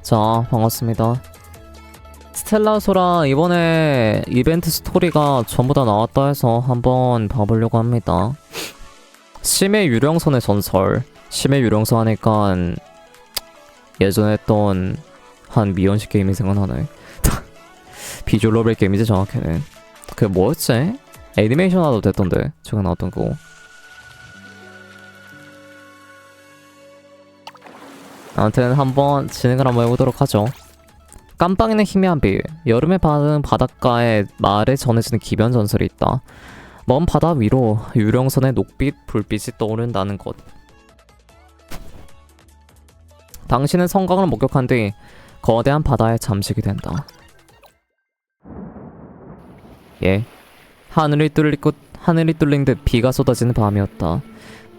자, 반갑습니다. 스텔라 소라 이번에 이벤트 스토리가 전부 다 나왔다 해서 한번 봐보려고 합니다. 심해 유령선의 전설. 심해 유령선 하니까 예전에 했던 한 미연식 게임이 생각나네. 비주얼 노벨 게임이지 정확히는. 그 뭐였지? 애니메이션 하도 됐던데 저게 나왔던 거. 아무튼 한번 진행을 한번 해보도록 하죠. 깜빡이는 희미한 빛. 여름에 받은 바닷가에 마을에 전해지는 기변 전설이 있다. 먼 바다 위로 유령선의 녹빛 불빛이 떠오른다는 것. 당신은 성곽을 목격한 뒤 거대한 바다에 잠식이 된다. 예. 하늘이 뚫린 듯 비가 쏟아지는 밤이었다.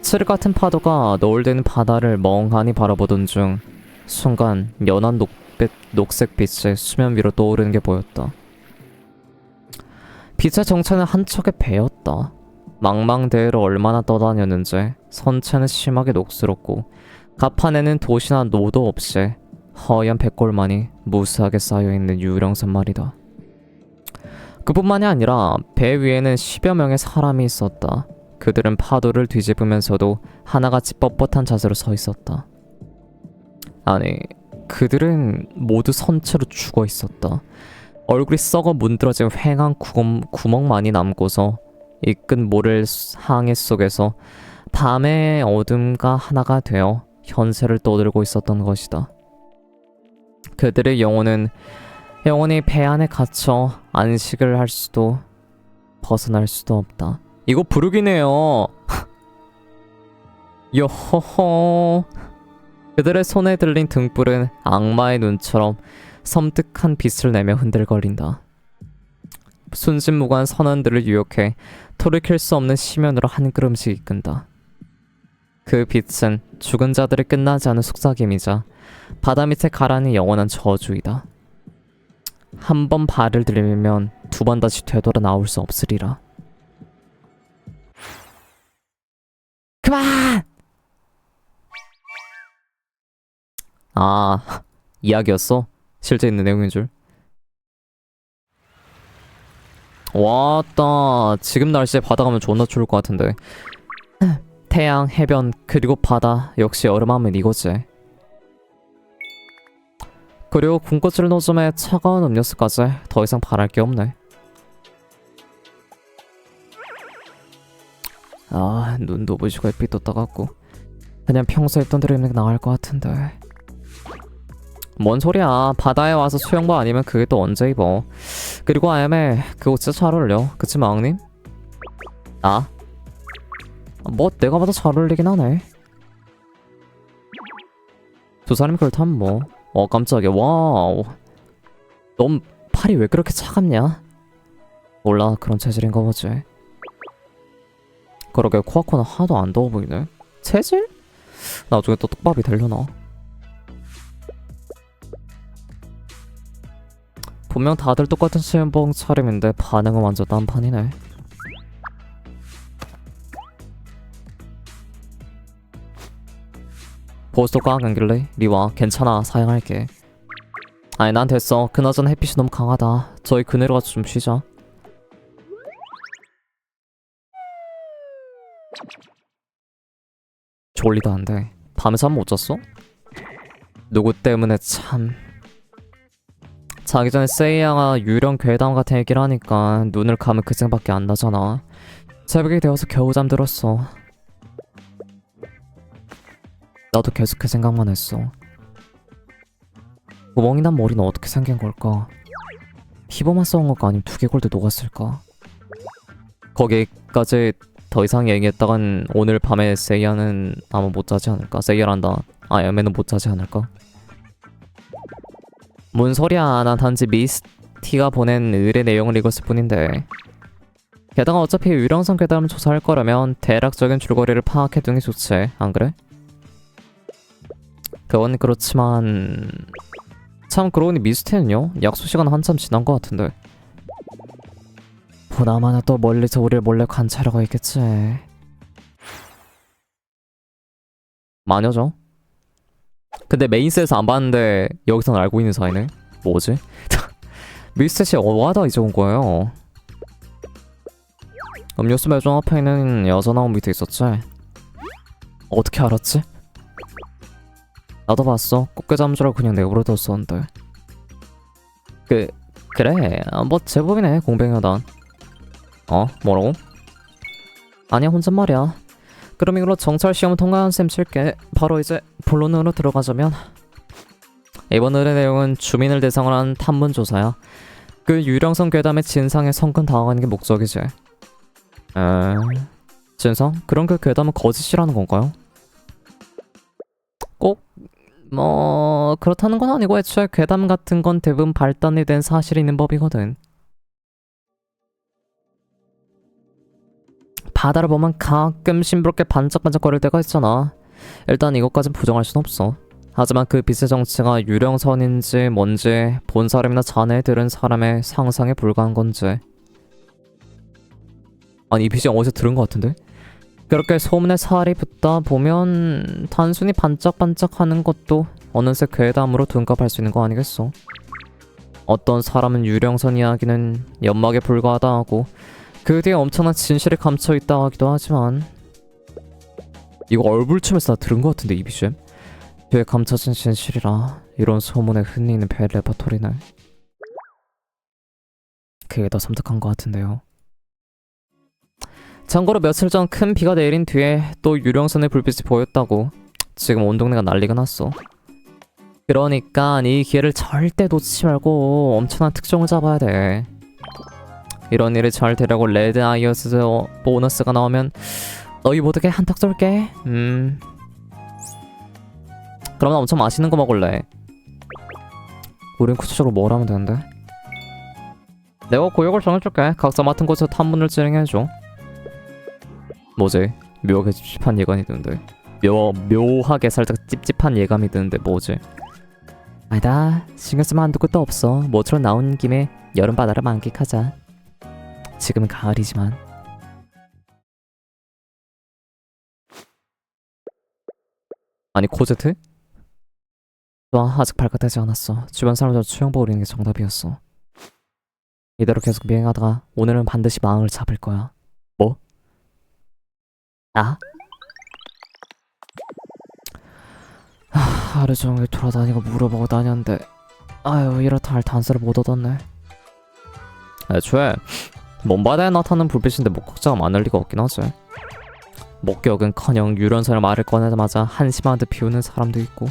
칠 같은 파도가 노을되는 바다를 멍하니 바라보던 중 순간 연한 녹색 빛이 수면 위로 떠오르는 게 보였다. 빛의 정체는 한 척의 배였다. 망망대해로 얼마나 떠다녔는지 선체는 심하게 녹슬었고 갑판에는 돛이나 노도 없이 허연 백골만이 무수하게 쌓여있는 유령선 말이다. 그뿐만이 아니라 배 위에는 10여 명의 사람이 있었다. 그들은 파도를 뒤집으면서도 하나같이 뻣뻣한 자세로 서 있었다. 아니, 그들은 모두 선체로 죽어 있었다. 얼굴이 썩어 문드러진 휑한 구멍만이 남고서 이끈 모래 항해 속에서 밤의 어둠과 하나가 되어 현세를 떠들고 있었던 것이다. 그들의 영혼은 영원히 배 안에 갇혀 안식을 할 수도 벗어날 수도 없다. 이거 부르기네요. 요호호. 그들의 손에 들린 등불은 악마의 눈처럼 섬뜩한 빛을 내며 흔들거린다. 순진무구한 선원들을 유혹해 돌이킬 수 없는 심연으로 한 걸음씩 이끈다. 그 빛은 죽은 자들의 끝나지 않은 속삭임이자 바다 밑에 가라앉은 영원한 저주이다. 한 번 발을 들이면 두 번 다시 되돌아 나올 수 없으리라. 그만! 아, 이야기였어? 실제 있는 내용인 줄. 왔다. 지금 날씨에 바다 가면 존나 추울 것 같은데. 태양, 해변, 그리고 바다. 역시 여름하면 이거지. 그리고 군것질 노점에 차가운 음료수까지. 더 이상 바랄 게 없네. 아, 눈도 부시고 햇빛도 따갑고 그냥 평소에 입던 대로 입는 게 나을 것 같은데. 뭔 소리야. 바다에 와서 수영복 아니면 그게 또 언제 입어. 그리고 아야메 그거 진짜 잘 어울려. 그치 마왕님? 나? 뭐 내가 봐도 잘 어울리긴 하네. 두 사람이 그렇다면 뭐. 깜짝이야. 와우. 넌 팔이 왜 그렇게 차갑냐? 몰라, 그런 체질인가 보지. 그러게 코아코는 하나도 안 더워 보이네. 체질? 나중에 또 떡밥이 되려나? 분명 다들 똑같은 수영복 차림인데 반응은 완전 딴판이네. 보스도 꽉 안길래? 리와 괜찮아, 사양할게. 아니 난 됐어. 그나저나 햇빛이 너무 강하다. 저희 그네로 가서 좀 쉬자. 졸리다 한데 밤에 잠 못 잤어? 누구 때문에 참. 자기 전에 세이야가 유령 괴담 같은 얘기를 하니까 눈을 감으면 그 생각밖에 안 나잖아. 새벽이 되어서 겨우 잠들었어. 나도 계속 그 생각만 했어. 구멍이 난 머리는 어떻게 생긴 걸까? 피부만 썩은 걸까 아니면 두개골도 녹았을까? 거기까지 더 이상 얘기했다간 오늘 밤에 세이야는 아마 못 자지 않을까? 세이야란다. 야매는 못 자지 않을까? 뭔 소리야. 난 단지 미스티가 보낸 의뢰 내용을 읽었을 뿐인데. 게다가 어차피 유령선 괴담을 조사할 거라면 대략적인 줄거리를 파악해두는 게 좋지, 안 그래? 그건 그렇지만 참 그러고 보니 미스티는요? 약속 시간 한참 지난 것 같은데. 보나마나 또 멀리서 우리를 몰래 관찰하고 있겠지. 마녀죠? 근데 메인셋에서 안 봤는데 여기서는 알고 있는 사이네. 뭐지? 밀셋이 어하다 이제 온 거예요. 음료수 매장 앞에 있는 여자나무 밑에 있었지? 어떻게 알았지? 나도 봤어. 꽃게잠 줄 알고 그냥 내버려뒀었는데. 그래. 뭐 제법이네 공병여단. 뭐라고? 아니야 혼잣말이야. 그럼 이걸로 정찰 시험 통과한 셈 칠게. 바로 이제 본론으로 들어가자면 이번 의뢰 내용은 주민을 대상으로 한 탐문 조사야. 그 유령성 괴담의 진상에 성근 다가가는 게 목적이지. 진상? 그럼 그 괴담은 거짓이라는 건가요? 꼭 뭐 그렇다는 건 아니고 애초에 괴담 같은 건 대부분 발단이 된 사실이 있는 법이거든. 바다를 보면 가끔 심부럽게 반짝반짝거릴 때가 있잖아. 일단 이것까진 부정할 순 없어. 하지만 그 빛의 정체가 유령선인지 뭔지 본 사람이나 자네에 들은 사람의 상상에 불과한 건지. 아니 이 빛이 어디서 들은 것 같은데? 그렇게 소문에 살이 붙다 보면 단순히 반짝반짝하는 것도 어느새 괴담으로 둔갑할 수 있는 거 아니겠어? 어떤 사람은 유령선 이야기는 연막에 불과하다 하고 그 뒤에 엄청난 진실이 감춰있다 하기도 하지만 이거 얼굴춤에서 나 들은 것 같은데 이 BGM? 뒤에 감춰진 진실이라 이런 소문에 흔히 있는 벨 레퍼토리네. 그게 더 섬뜩한 것 같은데요. 참고로 며칠 전 큰 비가 내린 뒤에 또 유령선의 불빛이 보였다고. 지금 온 동네가 난리가 났어. 그러니까 이 기회를 절대 놓치지 말고 엄청난 특종을 잡아야 돼. 이런 일이 잘 되려고 레드 아이어스 보너스가 나오면 너희 모두에게 한턱 쏠게. 그러면 엄청 맛있는 거 먹을래. 우린 구체적으로 뭘 하면 되는데? 내가 구역을 정해줄게. 각자 맡은 곳에서 탐문을 진행해줘. 뭐지? 묘하게 찝찝한 예감이 드는데. 묘하게 살짝 찝찝한 예감이 드는데 뭐지? 아니다. 신경 쓰면 한두 끝도 없어. 모처럼 나온 김에 여름 바다를 만끽하자. 지금은 가을이지만. 아니 코제트? 좋아, 아직 발각되지 않았어. 주변 사람들 수영복 우리는 게 정답이었어. 이대로 계속 미행하다가 오늘은 반드시 마음을 잡을 거야. 뭐? 나? 하루 종일 돌아다니고 물어보고 다녔는데 아유 이렇다 할 단서를 못 얻었네. 애초에 먼 바다에 나타나는 불빛인데 목격자가 많을 리가 없긴 하지. 목격은커녕 유령선을 말을 꺼내자마자 한심한 듯 비우는 사람도 있고.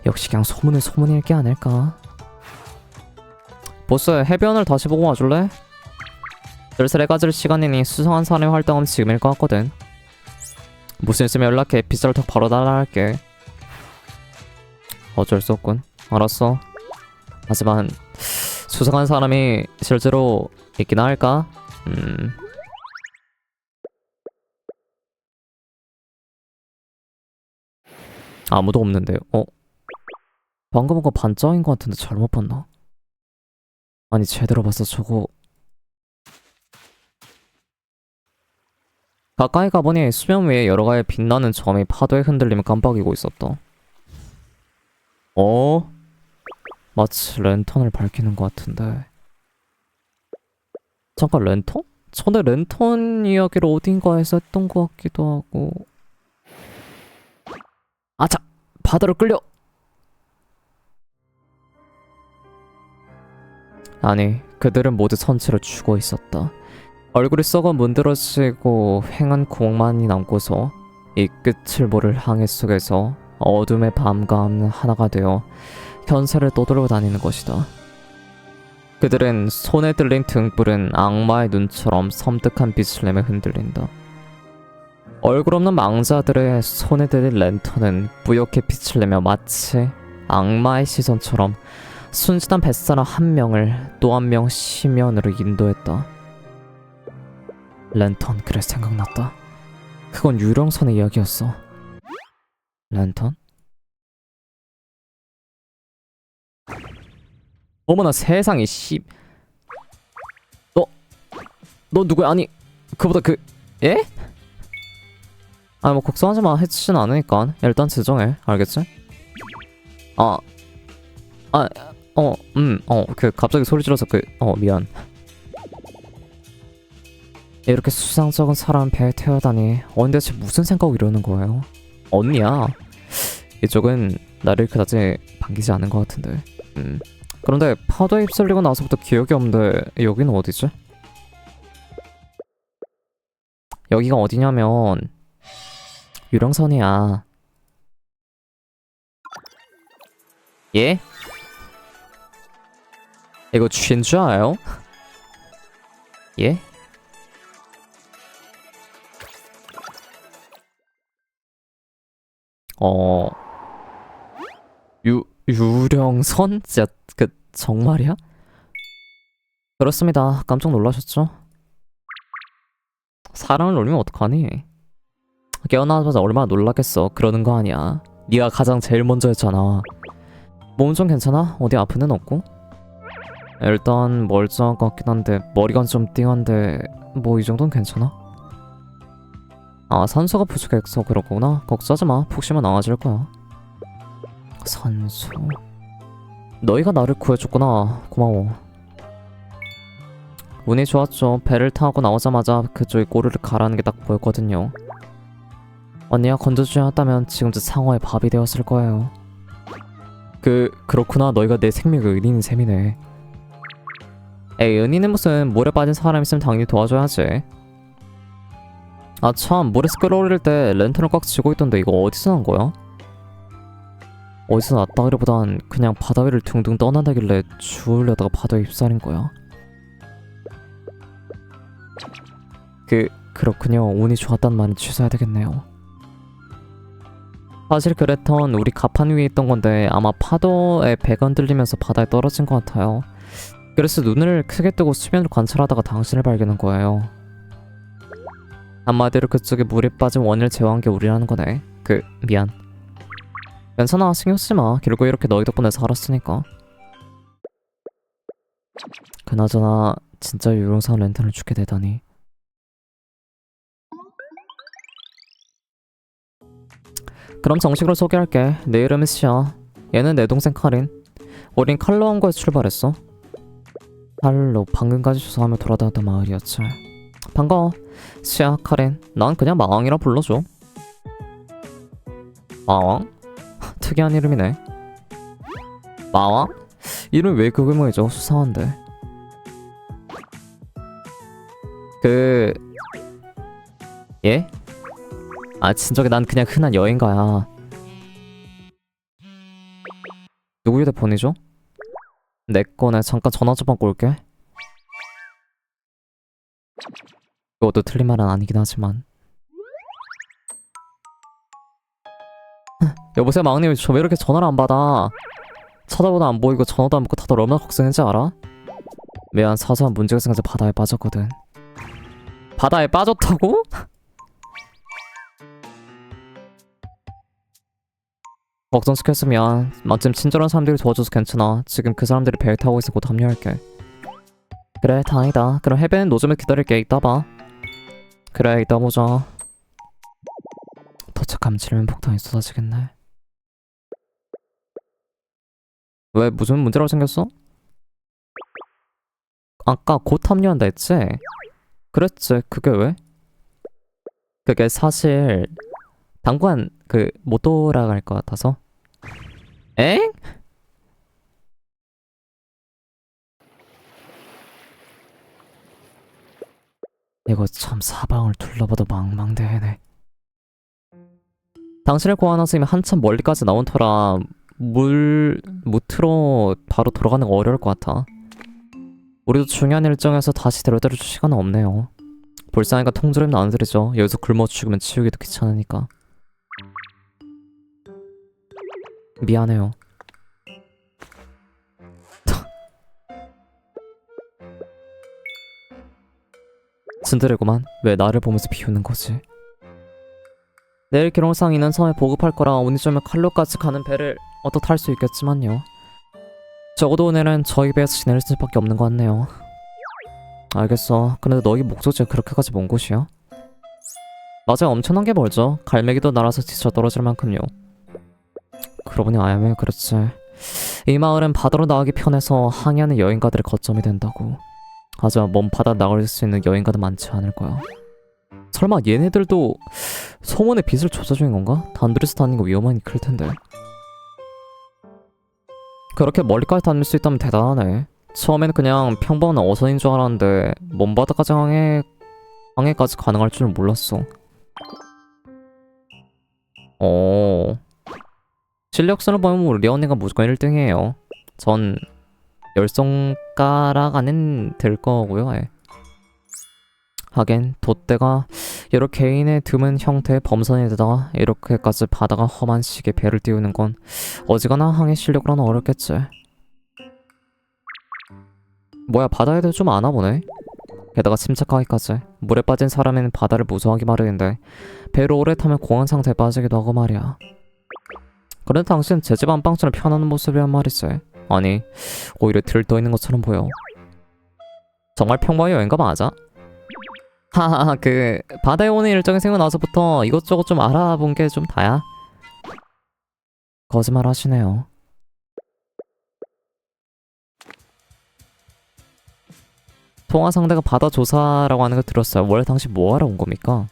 역시 그냥 소문은 소문일 게 아닐까. 보스 해변을 다시 보고 와줄래? 슬슬 가질 시간이니 수상한 사람의 활동은 지금일 것 같거든. 무슨 있으면 연락해. 빗자루 턱 바로 날라갈게. 어쩔 수 없군. 알았어. 하지만 수상한 사람이 실제로 있긴 할까? 아무도 없는데요. 방금 건 반짝인 것 같은데 잘못 봤나? 아니 제대로 봤어 저거. 가까이 가보니 수면 위에 여러 가지 빛나는 점이 파도에 흔들리며 깜빡이고 있었다. 마치 랜턴을 밝히는 것 같은데. 잠깐 랜턴? 전에 랜턴 이야기를 어딘가에서 했던 것 같기도 하고. 아차! 바다로 끌려! 아니 그들은 모두 선체로 죽어 있었다. 얼굴이 썩어 문드러지고 횡한 구멍만이 남고서 이 끝을 모를 항해 속에서 어둠의 밤과 하나가 되어 현세를 떠돌고 다니는 것이다. 그들은 손에 들린 등불은 악마의 눈처럼 섬뜩한 빛을 내며 흔들린다. 얼굴 없는 망자들의 손에 들린 랜턴은 뿌옇게 빛을 내며 마치 악마의 시선처럼 순진한 뱃사람 한 명을 또 한 명 시면으로 인도했다. 랜턴, 그래 생각났다. 그건 유령선의 이야기였어. 랜턴? 어머나 세상에 씨. 너 누구야? 아니 그보다 예? 아니 뭐 걱정하지 마. 해치진 않으니까 일단 지정해. 알겠지? 아, 아, 갑자기 소리 질러서 미안. 이렇게 수상쩍은 사람 배에 태우다니 언니 대체 무슨 생각으로 이러는 거예요? 언니야. 이쪽은 나를 그다지 반기지 않은 것 같은데. 그런데 파도에 휩쓸리고 나서부터 기억이 없는데 여기는 어디지? 여기가 어디냐면 유령선이야. 예? 이거 쥐인 줄 알아요? 예? 유령선? 진짜 정말이야? 그렇습니다. 깜짝 놀라셨죠? 사람을 놀리면 어떡하니? 깨어나자마자 얼마나 놀랐겠어. 그러는 거 아니야. 네가 가장 제일 먼저 했잖아. 몸 좀 괜찮아? 어디 아픈 데는 없고? 일단 멀쩡한 것 같긴 한데 머리가 좀 띵한데 뭐 이 정도는 괜찮아? 아, 산소가 부족해서 그렇구나. 걱정하지 마. 푹 쉬면 나아질 거야. 산소... 너희가 나를 구해줬구나. 고마워. 운이 좋았죠. 배를 타고 나오자마자 그쪽이 꼬리를 가라는 게 딱 보였거든요. 언니가 건져주지 않았다면 지금쯤 상어의 밥이 되었을 거예요. 그렇구나. 너희가 내 생명의 은인인 셈이네. 에이, 은인은 무슨. 물에 빠진 사람 있으면 당연히 도와줘야지. 아 참, 물에서 끌어올릴 때 랜턴을 꽉 쥐고 있던데 이거 어디서 난 거야? 어디서 났다기보단 그냥 바다 위를 둥둥 떠난다길래 주우려다가 바다에 휩싸린 거야. 그렇군요. 운이 좋았단 말은 취소해야 되겠네요. 사실 그랬던 우리 가판 위에 있던 건데 아마 파도에 배가 흔들리면서 바다에 떨어진 것 같아요. 그래서 눈을 크게 뜨고 수면을 관찰하다가 당신을 발견한 거예요. 한마디로 그쪽에 물에 빠진 원인을 제어한 게 우리라는 거네. 미안. 괜찮아. 신경 쓰지 마. 결국 이렇게 너희 덕분에 살았으니까. 그나저나 진짜 유령선 랜턴을 주게 되다니. 그럼 정식으로 소개할게. 내 이름은 시아. 얘는 내 동생 카린. 우린 칼로원고에서 출발했어. 칼로 방금까지 조사하며 돌아다녔던 마을이었지. 반가워. 시아, 카린. 난 그냥 마왕이라 불러줘. 마왕? 특이한 이름이네. 마왕? 이름 왜 그걸 모이죠? 수상한데. 예? 아, 진정해. 난 그냥 흔한 여행가야. 누구 휴대폰이죠? 내 거네. 잠깐 전화 좀 받고 올게. 그것도 틀린 말은 아니긴 하지만. 여보세요, 마왕님. 저 왜 이렇게 전화를 안 받아? 쳐다보다 안 보이고 전화도 안 받고 다들 얼마나 걱정했는지 알아? 미안, 사소한 문제가 생겨서 바다에 빠졌거든. 바다에 빠졌다고? 걱정시켰으면 마침 친절한 사람들이 도와줘서 괜찮아. 지금 그 사람들이 배를 타고 있어. 곧 합류할게. 그래, 다행이다. 그럼 해변 노점에 기다릴게. 이따 봐. 그래, 이따 보자. 도착하면 질문 폭탄이 쏟아지겠네. 왜, 무슨 문제라고 생겼어? 아까 곧 합류한다 했지? 그랬지. 그게 왜? 그게 사실 당분간 못 돌아갈 것 같아서. 엥? 이거 참 사방을 둘러봐도 망망대해네. 당신을 구하나서 이미 한참 멀리까지 나온 터라 무트로 바로 돌아가는 거 어려울 것 같아. 우리도 중요한 일정에서 다시 데려다 줄 시간은 없네요. 불쌍하니까 통조림도 안 드리죠. 여기서 굶어 죽으면 치우기도 귀찮으니까. 미안해요. 츤드레구만. 왜 나를 보면서 비웃는 거지? 내일 기록상 있는 섬에 보급할 거라 운이 좋으면 칼로까지 가는 배를 얻어 탈 수 있겠지만요. 적어도 오늘은 저희 배에서 지낼 수밖에 없는 것 같네요. 알겠어. 근데 너희 목적지가 그렇게까지 먼 곳이야? 맞아요. 엄청난 게 멀죠. 갈매기도 날아서 지쳐 떨어질 만큼요. 그러고 보니 아야메 그렇지. 이 마을은 바다로 나가기 편해서 항해하는 여행가들의 거점이 된다고. 하지만 먼 바다 나갈 수 있는 여행가도 많지 않을 거야. 설마 얘네들도 소문의 빛을 조사 중인 건가? 단둘이서 다니는 거 위험하니 클 텐데. 그렇게 멀리까지 다닐 수 있다면 대단하네. 처음에는 그냥 평범한 어선인 줄 알았는데 먼 바다까지 항해까지 가능할 줄은 몰랐어. 어... 실력선을 보면 우리 언니가 무조건 1등이에요. 전 10손가락 안엔 될 거고요. 예. 하긴 돛대가 여러 개인의 드문 형태의 범선에다가 이렇게까지 바다가 험한 시기에 배를 띄우는 건 어지간한 항해 실력으로는 어렵겠지. 뭐야, 바다에도 좀 아나 보네. 게다가 침착하기까지. 물에 빠진 사람은 바다를 무서워하기 마련인데 배로 오래 타면 공황 상태에 빠지기도 하고 말이야. 그런데 당신 제 집 안방처럼 편안한 모습이란 말이지. 아니, 오히려 들떠있는 것처럼 보여. 정말 평범한 여행가 맞아? 하하, 그 바다에 오는 일정이 생겨 나서부터 이것저것 좀 알아본 게 좀 다야. 거짓말 하시네요. 통화 상대가 바다 조사라고 하는 걸 들었어요. 원래 당신 뭐 하러 온 겁니까?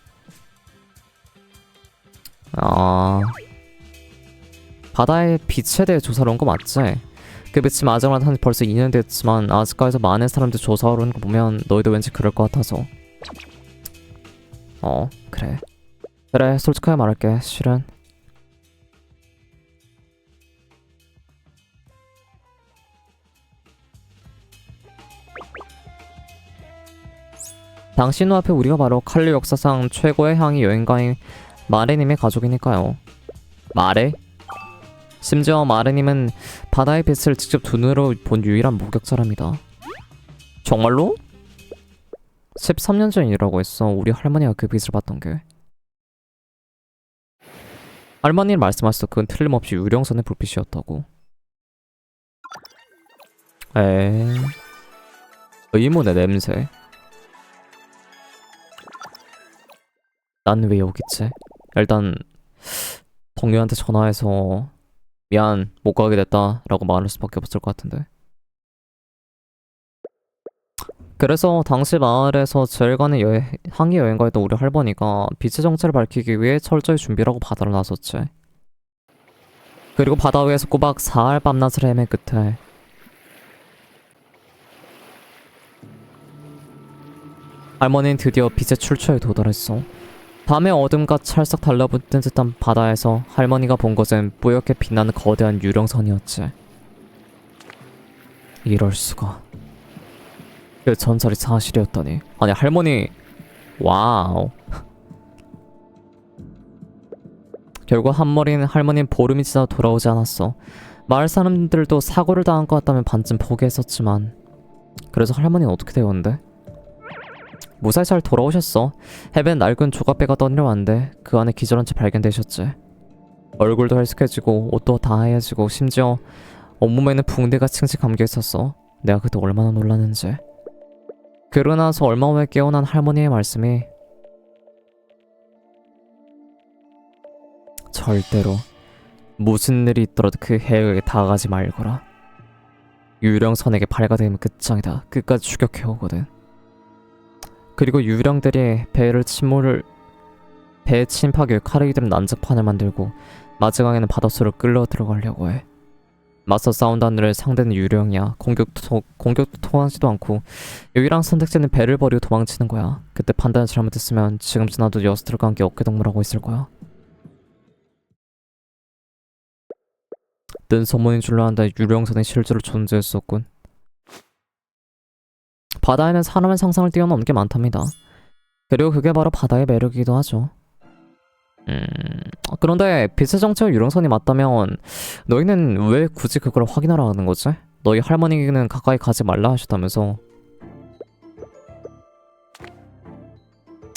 아, 바다의 빛에 대해 조사로 온 거 맞지? 그 빛이 마지막으로 한 벌써 2년 됐지만 아직까지도 많은 사람들이 조사하러 오는 거 보면 너희도 왠지 그럴 것 같아서. 그래. 그래, 솔직하게 말할게. 실은 당신 눈앞에 우리가 바로 칼리 역사상 최고의 향이 여행가인 마레님의 가족이니까요. 마레? 심지어 마레님은 바다의 빛을 직접 두 눈으로 본 유일한 목격자랍니다. 정말로? 13년 전이라고 했어. 우리 할머니가 그 빛을 봤던 게. 할머니는 말씀하셨어. 그건 틀림없이 유령선의 불빛이었다고. 에 의문의 냄새. 난 왜 여기 있지? 일단 동료한테 전화해서 미안 못 가게 됐다 라고 말할 수밖에 없을 것 같은데. 그래서 당시 마을에서 제일 가는 항해 여행가였던 우리 할머니가 빛의 정체를 밝히기 위해 철저히 준비를 하고 바다로 나섰지. 그리고 바다 위에서 꼬박 4일 밤낮을 헤맨 끝에 할머니는 드디어 빛의 출처에 도달했어. 밤의 어둠과 찰싹 달라붙은 듯한 바다에서 할머니가 본 것은 뿌옇게 빛나는 거대한 유령선이었지. 이럴 수가. 그 전설이 사실이었다니. 아니 할머니, 와우. 결국 한머리는 할머니는 보름이 지나 돌아오지 않았어. 마을 사람들도 사고를 당한 것 같다면 반쯤 포기했었지만 그래서 할머니는 어떻게 되었는데? 무사히 잘 돌아오셨어. 해변 낡은 조각배가 떠내려왔는데 그 안에 기절한 채 발견되셨지. 얼굴도 헬쓱해지고 옷도 다 하얘지고 심지어 온몸에는 붕대가 층층 감겨있었어. 내가 그때 얼마나 놀랐는지. 그러고 나서 얼마 후에 깨어난 할머니의 말씀이 절대로 무슨 일이 있더라도 그 해역에 다가가지 말거라. 유령선에게 발가되면 끝장이다. 끝까지 추격해오거든. 그리고 유령들이 배에 침입하기 위해 카레이들은 난장판을 만들고 마지막에는 바닷속으로 끌려 들어가려고 해. 맞서 싸운다는 늘 상대는 유령이야. 공격도 통하지도 않고 유일한 선택지는 배를 버리고 도망치는 거야. 그때 판단을 잘못했으면 지금쯤 나도 여수들과 함께 어깨동무하고 있을 거야. 뜬 소문인 줄로 안다. 유령선이 실제로 존재했었군. 바다에는 사람의 상상을 뛰어넘는 게 많답니다. 그리고 그게 바로 바다의 매력이기도 하죠. 그런데 빛의 정체가 유령선이 맞다면 너희는 왜 굳이 그걸 확인하러 가는 거지? 너희 할머니는 가까이 가지 말라 하셨다면서.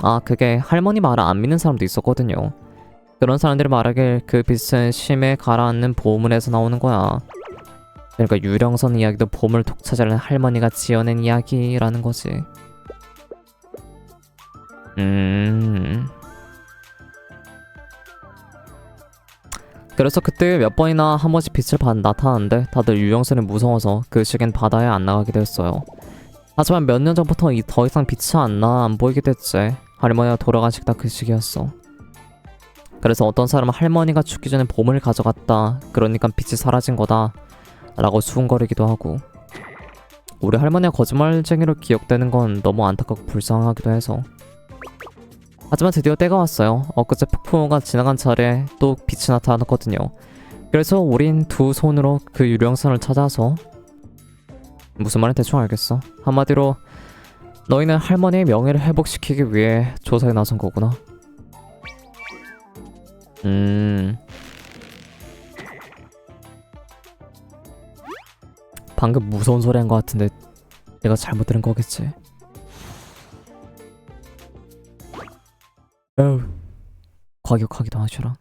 아, 그게 할머니 말을 안 믿는 사람도 있었거든요. 그런 사람들이 말하길 그 빛은 심해 가라앉는 보물에서 나오는 거야. 그러니까 유령선 이야기도 보물 독차지하는 할머니가 지어낸 이야기라는 거지. 그래서 그때 몇 번이나 한 번씩 빛을 나타나는데 다들 유령선이 무서워서 그 시기엔 바다에 안 나가게 됐어요. 하지만 몇 년 전부터 더 이상 빛이 안 보이게 됐지. 할머니가 돌아가신 그 시기였어. 그래서 어떤 사람은 할머니가 죽기 전에 봄을 가져갔다. 그러니까 빛이 사라진 거다. 라고 수군거리기도 하고. 우리 할머니가 거짓말쟁이로 기억되는 건 너무 안타깝고 불쌍하기도 해서. 하지만 드디어 때가 왔어요. 엊그제 폭풍우가 지나간 차례에 또 빛이 나타났거든요. 그래서 우린 두 손으로 그 유령선을 찾아서 무슨 말인지 대충 알겠어. 한마디로 너희는 할머니의 명예를 회복시키기 위해 조사에 나선 거구나. 방금 무서운 소리 한 것 같은데 내가 잘못 들은 거겠지. 과격하기도 하시라.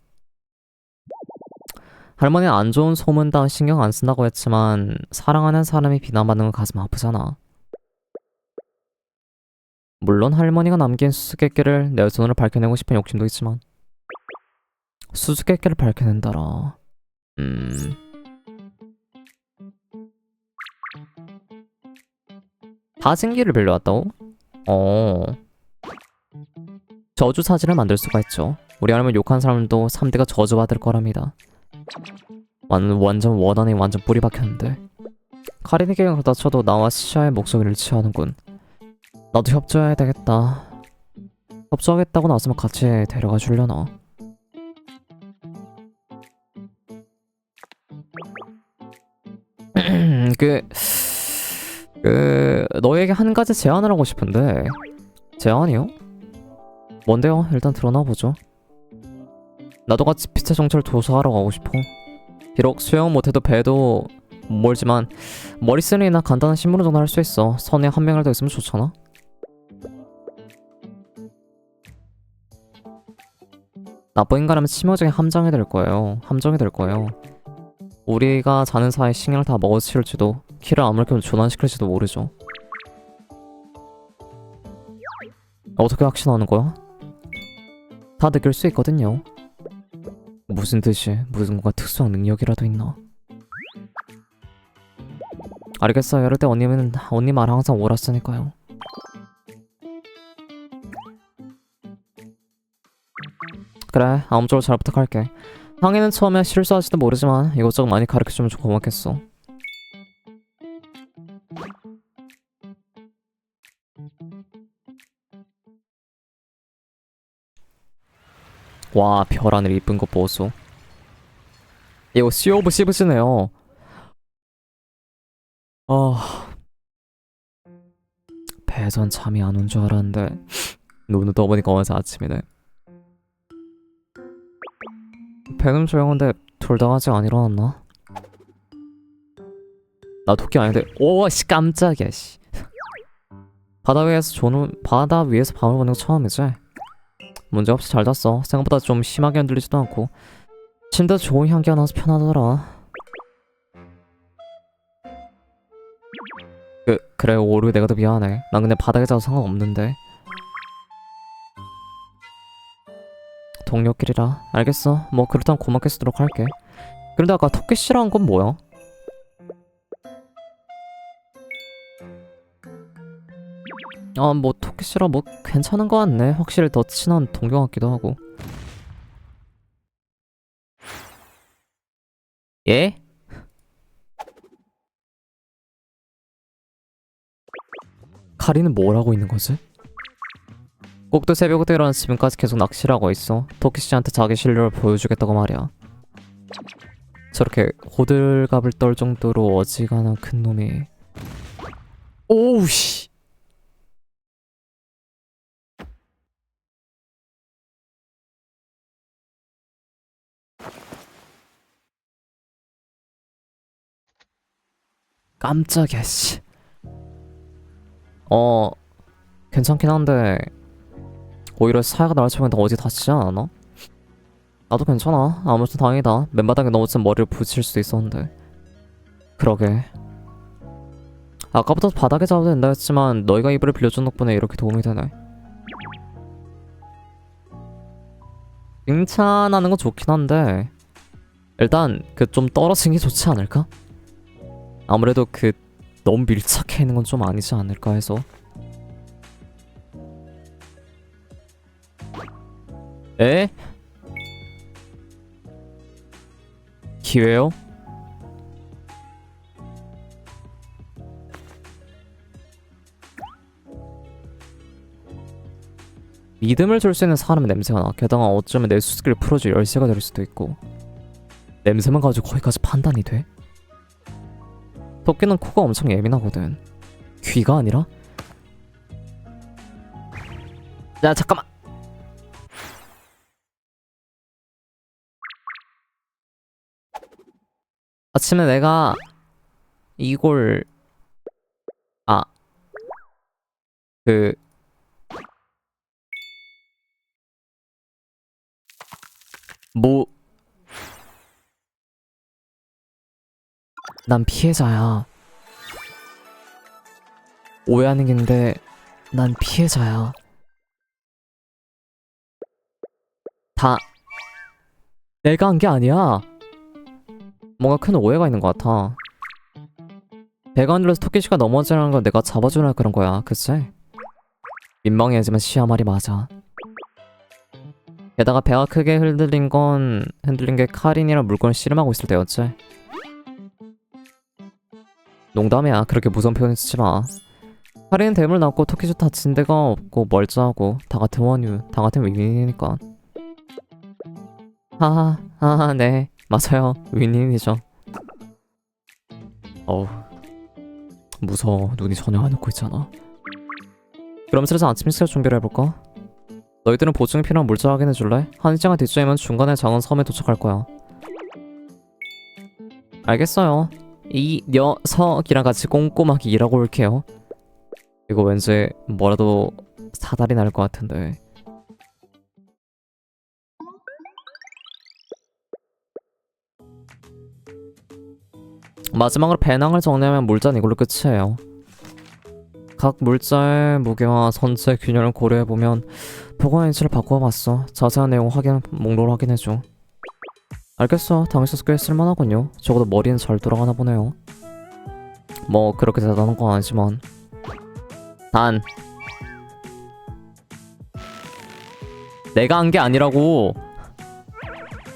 할머니는 안 좋은 소문 다 신경 안 쓴다고 했지만 사랑하는 사람이 비난받는 건 가슴 아프잖아. 물론 할머니가 남긴 수수께끼를 내 손으로 밝혀내고 싶은 욕심도 있지만 수수께끼를 밝혀낸다라. 다진기를 빌려왔다고? 저주 사진을 만들 수가 있죠. 우리 할머니 욕한 사람도 3대가 저주받을 거랍니다. 완전 원한이 완전 뿌리 박혔는데. 카린에게 그러다 쳐도 나와 시아의 목소리를 취하는군. 나도 협조해야 되겠다. 협조하겠다고 나서면 같이 데려가 주려나? 너에게 한 가지 제안을 하고 싶은데. 제안이요? 뭔데요? 일단 드러나 보죠. 나도 같이 빛의 정체를 조사하러 가고 싶어. 비록 수영 못해도 배도 못 몰지만 머리쓰리나 간단한 신문을 정도 할 수 있어. 선에 한 명이라도 있으면 좋잖아. 나쁜 인간이면 치명적인 함정이 될 거예요. 우리가 자는 사이 식량을 다 먹어치울지도 키를 아무렇게나 조난시킬지도 모르죠. 어떻게 확신하는 거야? 다 느낄 수 있거든요. 무슨 뜻이? 무슨 뭔가 특수한 능력이라도 있나? 알겠어요. 이럴 때 언니 말 항상 옳았으니까요. 그래, 아무쪼록 잘 부탁할게. 항이는 처음에 실수할지도 모르지만 이것저것 많이 가르쳐주면 고맙겠어. 와, 별 하늘 이쁜 거 보소. 이거 시 오브 시브즈네요. 배전 잠이 안 온 줄 알았는데 눈을 떠보니까 어제 아침이네. 배는 조용한데 둘 다 아직 안 일어났나? 나 토끼 아닌데. 오씨 깜짝이야 씨. 바다 위에서 밤을 보는 거 처음이지? 문제없이 잘 잤어. 생각보다 좀 심하게 흔들리지도 않고 침대도 좋은 향기가 나서 편하더라. 그래 오류 내가 더 미안해. 난 근데 바닥에 자도 상관없는데. 동료끼리라. 알겠어. 뭐 그렇다면 고맙게 쓰도록 할게. 그런데 아까 토끼 싫어한 건 뭐야? 뭐 토끼 싫어 뭐 괜찮은 거 같네. 확실히 더 친한 동료 같기도 하고. 예? 카리는 뭘 하고 있는 거지? 꼭두 새벽부터 일어나 지금까지 계속 낚시를 하고 있어. 토끼씨한테 자기 실력을 보여주겠다고 말이야. 저렇게 호들갑을 떨 정도로 어지간한 큰 놈이. 오우씨. 깜짝이야 씨. 괜찮긴 한데 오히려 사야가 나를 쳐면 나 어디 다치지 않았나? 나도 괜찮아. 아무튼 다행이다. 맨바닥에 넘어진 머리를 부딪힐 수도 있었는데. 그러게. 아까부터 바닥에 잡아도 된다 했지만 너희가 이불을 빌려준 덕분에 이렇게 도움이 되네. 칭찬하는 건 좋긴 한데 일단 그 좀 떨어진 게 좋지 않을까? 아무래도 그 너무 밀착해 있는 건 좀 아니지 않을까 해서. 에? 기회요? 믿음을 줄 수 있는 사람의 냄새가 나. 게다가 어쩌면 내 수수께를 풀어줄 열쇠가 될 수도 있고. 냄새만 가지고 거기까지 판단이 돼? 토끼는 코가 엄청 예민하거든. 귀가 아니라? 야 잠깐만. 아침에 내가 이걸 아 그 뭐 난 피해자야. 오해하는 긴데 난 피해자야. 다 내가 한 게 아니야. 뭔가 큰 오해가 있는 것 같아. 배가 흔들려서 토끼씨가 넘어지라는 건 내가 잡아주려 그런 거야, 그치? 민망해하지만 시야 말이 맞아. 게다가 배가 크게 흔들린 게 카린이랑 물건을 씨름하고 있을 때였지. 농담이야. 그렇게 무서운 표현 쓰지 마. 카린은 뱀을 낳고 토끼도 다친 데가 없고 멀쩡하고 다 같은 원유, 다 같은 윈윈이니까. 하하, 네, 맞아요. 윈윈이죠. 어우, 무서워. 눈이 전혀 안 오고 있잖아. 그럼 슬슬 아침 식사 준비를 해볼까? 너희들은 보충이 필요한 물자 확인해줄래? 한 시간 뒤쯤이면 중간에 작은 섬에 도착할 거야. 알겠어요. 이 녀석이랑 같이 꼼꼼하게 일하고 올게요. 이거 왠지 뭐라도 사달이 날 것 같은데. 마지막으로 배낭을 정리하면 물자는 이걸로 끝이에요. 각 물자의 무게와 선체 균형을 고려해보면 보관 인치를 바꿔봤어. 자세한 내용 목록을 확인해줘. 알겠어. 당신 꽤 쓸만하군요. 적어도 머리는 잘 돌아가나 보네요. 뭐 그렇게 대단한 건 아니지만. 단 내가 한 게 아니라고.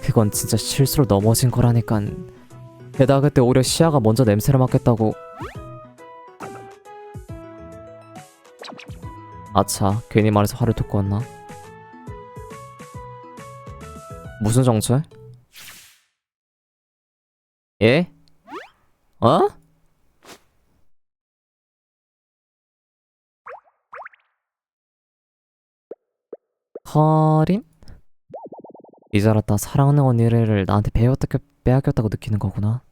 그건 진짜 실수로 넘어진 거라니깐. 게다가 그때 오히려 시아가 먼저 냄새를 맡겠다고. 아차, 괜히 말해서 화를 돋고 왔나? 무슨 정체? 예? 어? 카린? 이제 알았다. 사랑하는 언니를 나한테 빼앗겼다고 느끼는 거구나.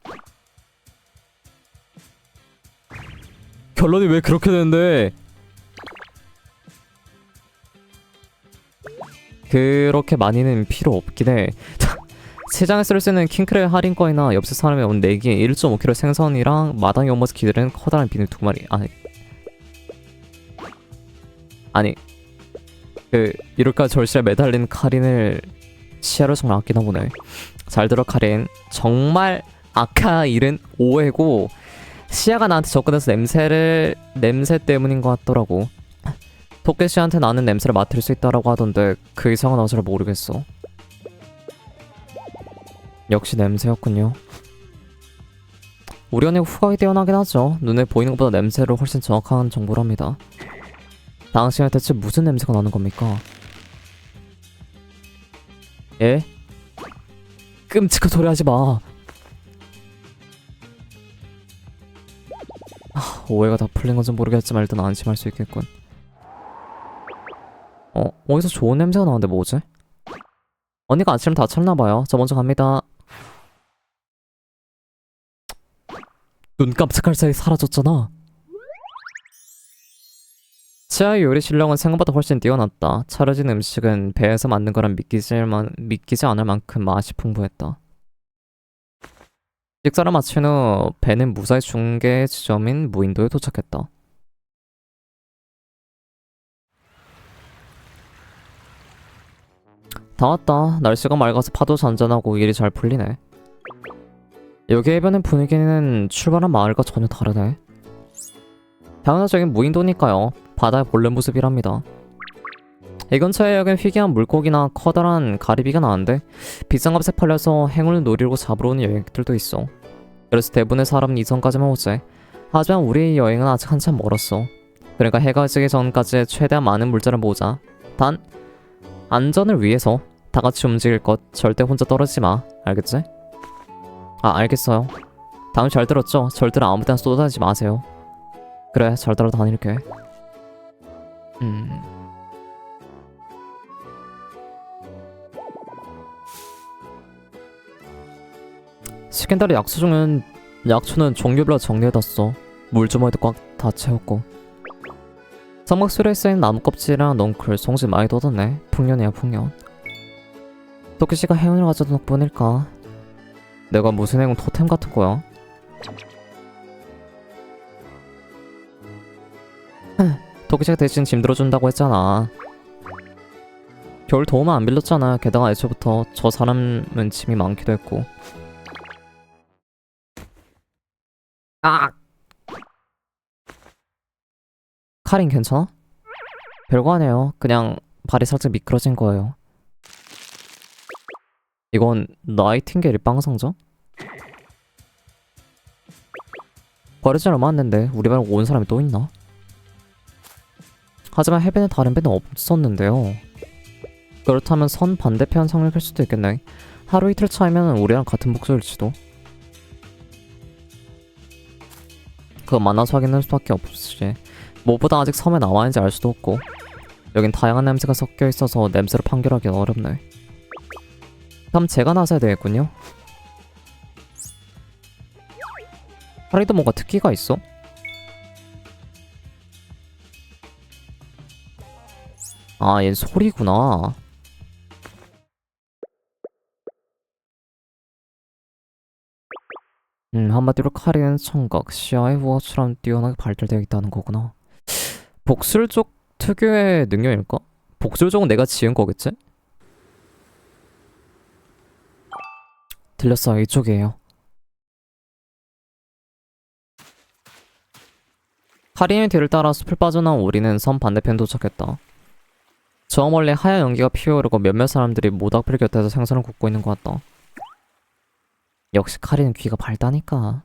결론이 왜 그렇게 되는데? 그렇게 많이는 필요 없긴 해. 시장에 쓸 수 있는 킹크랩 할인권이나 옆집 사람이 온 4개 1.5kg 생선이랑 마당에 온 머스키들은 커다란 비늘 2마리. 아니 그 이럴까 절실에 매달린 카린을 시야로 정말 아끼나 보네. 잘 들어 카린. 정말 아까 일은 오해고 시야가 나한테 접근해서 냄새 때문인 것 같더라고. 토끼씨한테 나는 냄새를 맡을 수 있다라고 하던데 그 이상은 나 잘 모르겠어. 역시 냄새였군요. 우리 언니 후각이 뛰어나긴 하죠. 눈에 보이는 것보다 냄새로 훨씬 정확한 정보랍니다. 당신은 대체 무슨 냄새가 나는 겁니까? 예? 끔찍한 소리 하지 마. 오해가 다 풀린 건지 모르겠지만 일단 안심할 수 있겠군. 어디서 좋은 냄새가 나는데 뭐지? 언니가 아침을 다 찼나봐요. 저 먼저 갑니다. 눈 깜짝할 사이 사라졌잖아. 치아의 요리 실력은 생각보다 훨씬 뛰어났다. 차려진 음식은 배에서 만든 거란 믿기지 않을 만큼 맛이 풍부했다. 식사를 마친 후 배는 무사히 중계 지점인 무인도에 도착했다. 다 왔다. 날씨가 맑아서 파도 잔잔하고 일이 잘 풀리네. 여기 해변의 분위기는 출발한 마을과 전혀 다르네. 당연하적인 무인도니까요. 바다의 본래 모습이랍니다. 이 근처에 여긴 희귀한 물고기나 커다란 가리비가 나는데 비싼 값에 팔려서 행운을 노리고 잡으러 오는 여행객들도 있어. 그래서 대부분의 사람은 이성까지만 오지. 하지만 우리의 여행은 아직 한참 멀었어. 그러니까 해가 지기 전까지 최대한 많은 물자를 모으자. 단 안전을 위해서 다 같이 움직일 것. 절대 혼자 떨어지지 마. 알겠지? 아, 알겠어요. 다음 잘 들었죠? 절대로 아무 데나 쏟아지지 마세요. 그래, 잘 따라다닐게. 스캔들의 약초는 종류별로 정리해뒀어. 물주머니도 꽉 다 채웠고. 사막수레에 쌓인 나무 껍질이랑 넝쿨, 송지 많이 돋았네. 풍년이야 풍년. 토끼씨가 행운을 가져던 덕분일까? 내가 무슨 행운 토템 같은 거야? 토끼씨가 대신 짐 들어준다고 했잖아. 겨울 도움은 안 빌렸잖아. 게다가 애초부터 저 사람은 짐이 많기도 했고. 아! 카린 괜찮아? 별거 아니에요. 그냥 발이 살짝 미끄러진 거예요. 이건 나이팅게일 빵상자? 버려진 얼마 안 됐는데 우리 말고 온 사람이 또 있나? 하지만 해변에 다른 배는 없었는데요. 그렇다면 선 반대편 상을 클 수도 있겠네. 하루 이틀 차이면 우리랑 같은 복수일지도. 그거 만나서 확인할 수밖에 없지. 무엇보다 아직 섬에 나와있는지 알 수도 없고. 여긴 다양한 냄새가 섞여 있어서 냄새로 판결하기 어렵네. 그럼 제가 나서야 되겠군요. 하리도 뭔가 특기가 있어? 아, 얘 소리구나. 한마디로 카리는 청각, 시야의 우아처럼 뛰어나게 발달되어 있다는 거구나. 복술족 특유의 능력일까? 복술족은 내가 지은 거겠지? 들렸어요. 이쪽이에요. 카린의 뒤를 따라 숲을 빠져나온 우리는 섬 반대편 도착했다. 저 멀리 하얀 연기가 피어오르고 몇몇 사람들이 모닥불 곁에서 생선을 굽고 있는 것 같다. 역시 카린은 귀가 밝다니까.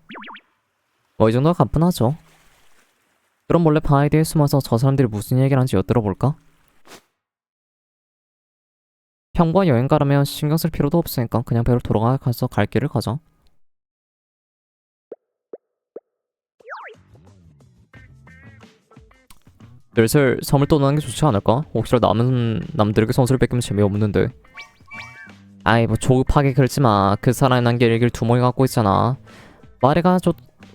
뭐 이 정도가 가뿐하죠. 그럼 몰래 바위 뒤에 숨어서 저 사람들이 무슨 얘기를 하는지 엿들어볼까? 평범한 여행가라면 신경 쓸 필요도 없으니까 그냥 배로 돌아가서 갈 길을 가자. 슬슬 섬을 떠나는 게 좋지 않을까? 혹시라도 남들에게 선수를 뺏기면 재미없는데. 아이 뭐 조급하게 긁지마. 그 사람이 남긴 일기를 두목이 갖고 있잖아. 마리가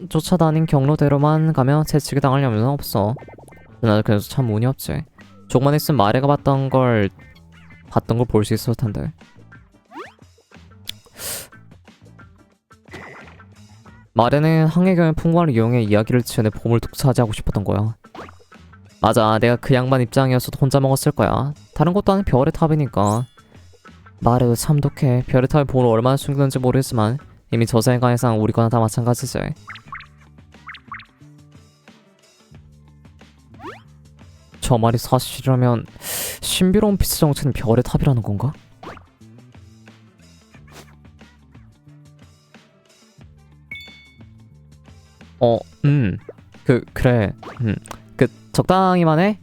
쫓아다닌 경로대로만 가면 채찍이 당할 염려는 없어. 나도 그래서 참 운이 없지. 조금만 있으면 마리가 봤던 걸 볼 수 있을 텐데. 마리는 항해경의 풍광을 이용해 이야기를 지어내 보물 독차지하고 싶었던 거야. 맞아, 내가 그 양반 입장이었어도 혼자 먹었을 거야. 다른 것도 아닌 별의 탑이니까. 마르 참 독해. 별의 탑에 보물 얼마나 숨겼는지 모르겠지만 이미 저 세계관에상 우리거나 다 마찬가지지. 저 말이 사실이라면 신비로운 피스 정체는 별의 탑이라는 건가? 그래. 적당히만 해?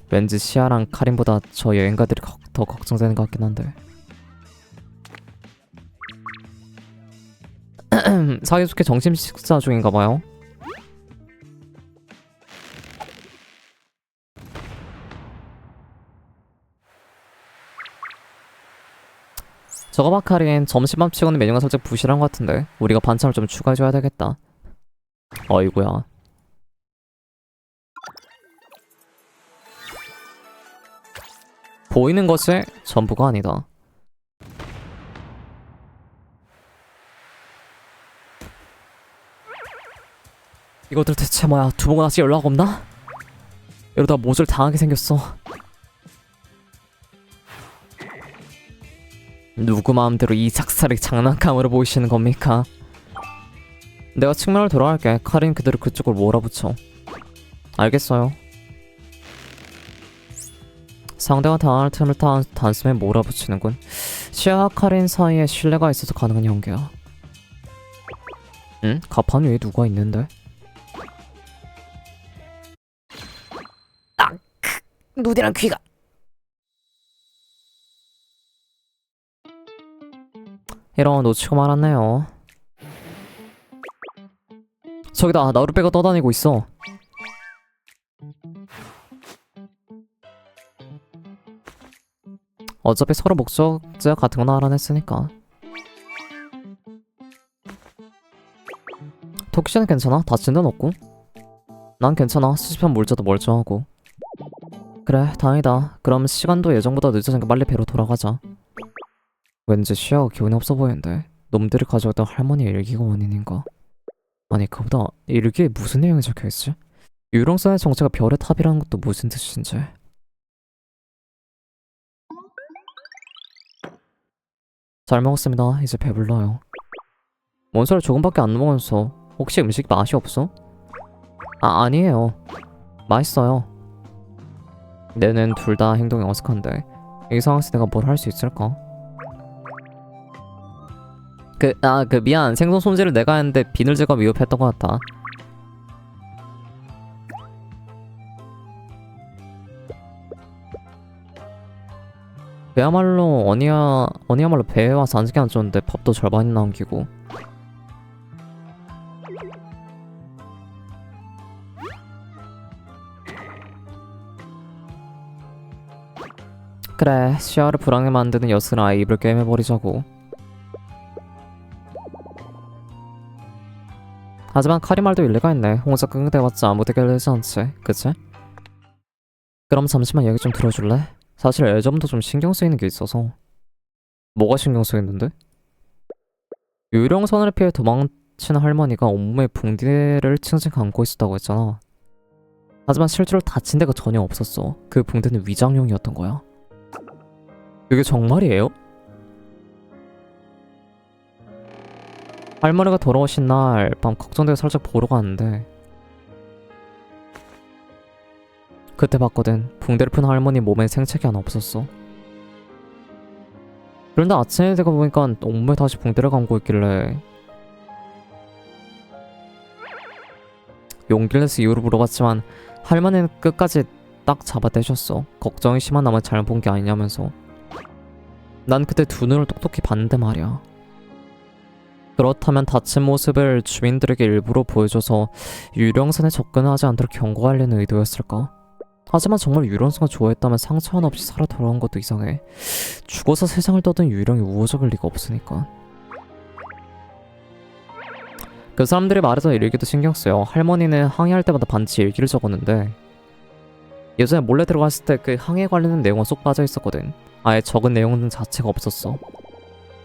왠지 시아랑 카린보다 저 여행가들이 더 걱정되는 것 같긴 한데. 사기숙회 점심 식사 중인가봐요. 저거 봐 카린, 점심밥 치고는 메뉴가 살짝 부실한 것 같은데 우리가 반찬을 좀 추가해줘야 되겠다. 어이구야. 보이는 것이 전부가 아니다. 이것들 대체 뭐야? 두목은 아직 연락 없나? 이러다 모질 당하게 생겼어. 누구 마음대로 이 작살이 장난감으로 보이시는 겁니까? 내가 측면을 돌아갈게. 카린 그대로 그쪽을 몰아붙여. 알겠어요. 상대가 당할 틈을 타 단숨에 몰아붙이는군. 시아와 카린 사이에 신뢰가 있어서 가능한 연계야. 응? 가판 위에 누가 있는데? 아! 눈이랑 귀가! 이런 놓치고 말았네요. 저기다 나루배가 떠다니고 있어. 어차피 서로 목적지가 같은 건 알아냈으니까. 토끼씨는 괜찮아? 다친 데는 없고? 난 괜찮아. 수집한 물자도 멀쩡하고. 그래 다행이다. 그럼 시간도 예정보다 늦어지니까 빨리 배로 돌아가자. 왠지 시야가 기분이 없어 보이는데 놈들이 가져왔던 할머니의 일기가 원인인가? 아니 그보다 일기에 무슨 내용이 적혀있지? 유령선의 정체가 별의 탑이라는 것도 무슨 뜻인지. 잘 먹었습니다. 이제 배불러요. 뭔 소리 조금밖에 안 먹어서 혹시 음식 맛이 없어? 아 아니에요. 맛있어요. 내는 둘 다 행동이 어색한데 이 상황에서 내가 뭘 할 수 있을까? 미안. 생선 손질을 내가 했는데 비늘제가 위협했던 것 같다. 그야말로 언니야말로 배에 와서 안식이 안 좋은데 밥도 절반이나 남기고. 그래 시야를 불안하게 만드는 엿을 아예 입을 꿰매버리자고. 하지만 카리 말도 일리가 있네. 혼자 끙끙대봤자 아무 대결 되지 않지, 그치? 그럼 잠시만 얘기 좀 들어줄래? 사실 예전부터 좀 신경 쓰이는 게 있어서. 뭐가 신경 쓰이는데? 유령선을 피해 도망치는 할머니가 온몸에 붕대를 칭칭 감고 있었다고 했잖아. 하지만 실제로 다친 데가 전혀 없었어. 그 붕대는 위장용이었던 거야. 이게 정말이에요? 할머니가 돌아오신 날 밤 걱정되어 살짝 보러 갔는데 그때 봤거든. 붕대를 푼 할머니 몸에 생채기 하나 없었어. 그런데 아침에 내가 보니까 온몸에 다시 붕대를 감고 있길래 용기를 내서 이유를 물어봤지만 할머니는 끝까지 딱 잡아떼셨어. 걱정이 심한 나만 잘못 본 게 아니냐면서. 난 그때 두 눈을 똑똑히 봤는데 말이야. 그렇다면 다친 모습을 주민들에게 일부러 보여줘서 유령선에 접근하지 않도록 경고하려는 의도였을까? 하지만 정말 유령선을 좋아했다면 상처 하나 없이 살아 돌아온 것도 이상해. 죽어서 세상을 떠든 유령이 우호적일 리가 없으니까. 그 사람들이 말해서 일기도 신경 쓰여. 할머니는 항해할 때마다 반드시 일기를 적었는데 예전에 몰래 들어갔을 때 그 항해 관련된 내용은 쏙 빠져 있었거든. 아예 적은 내용 자체가 없었어.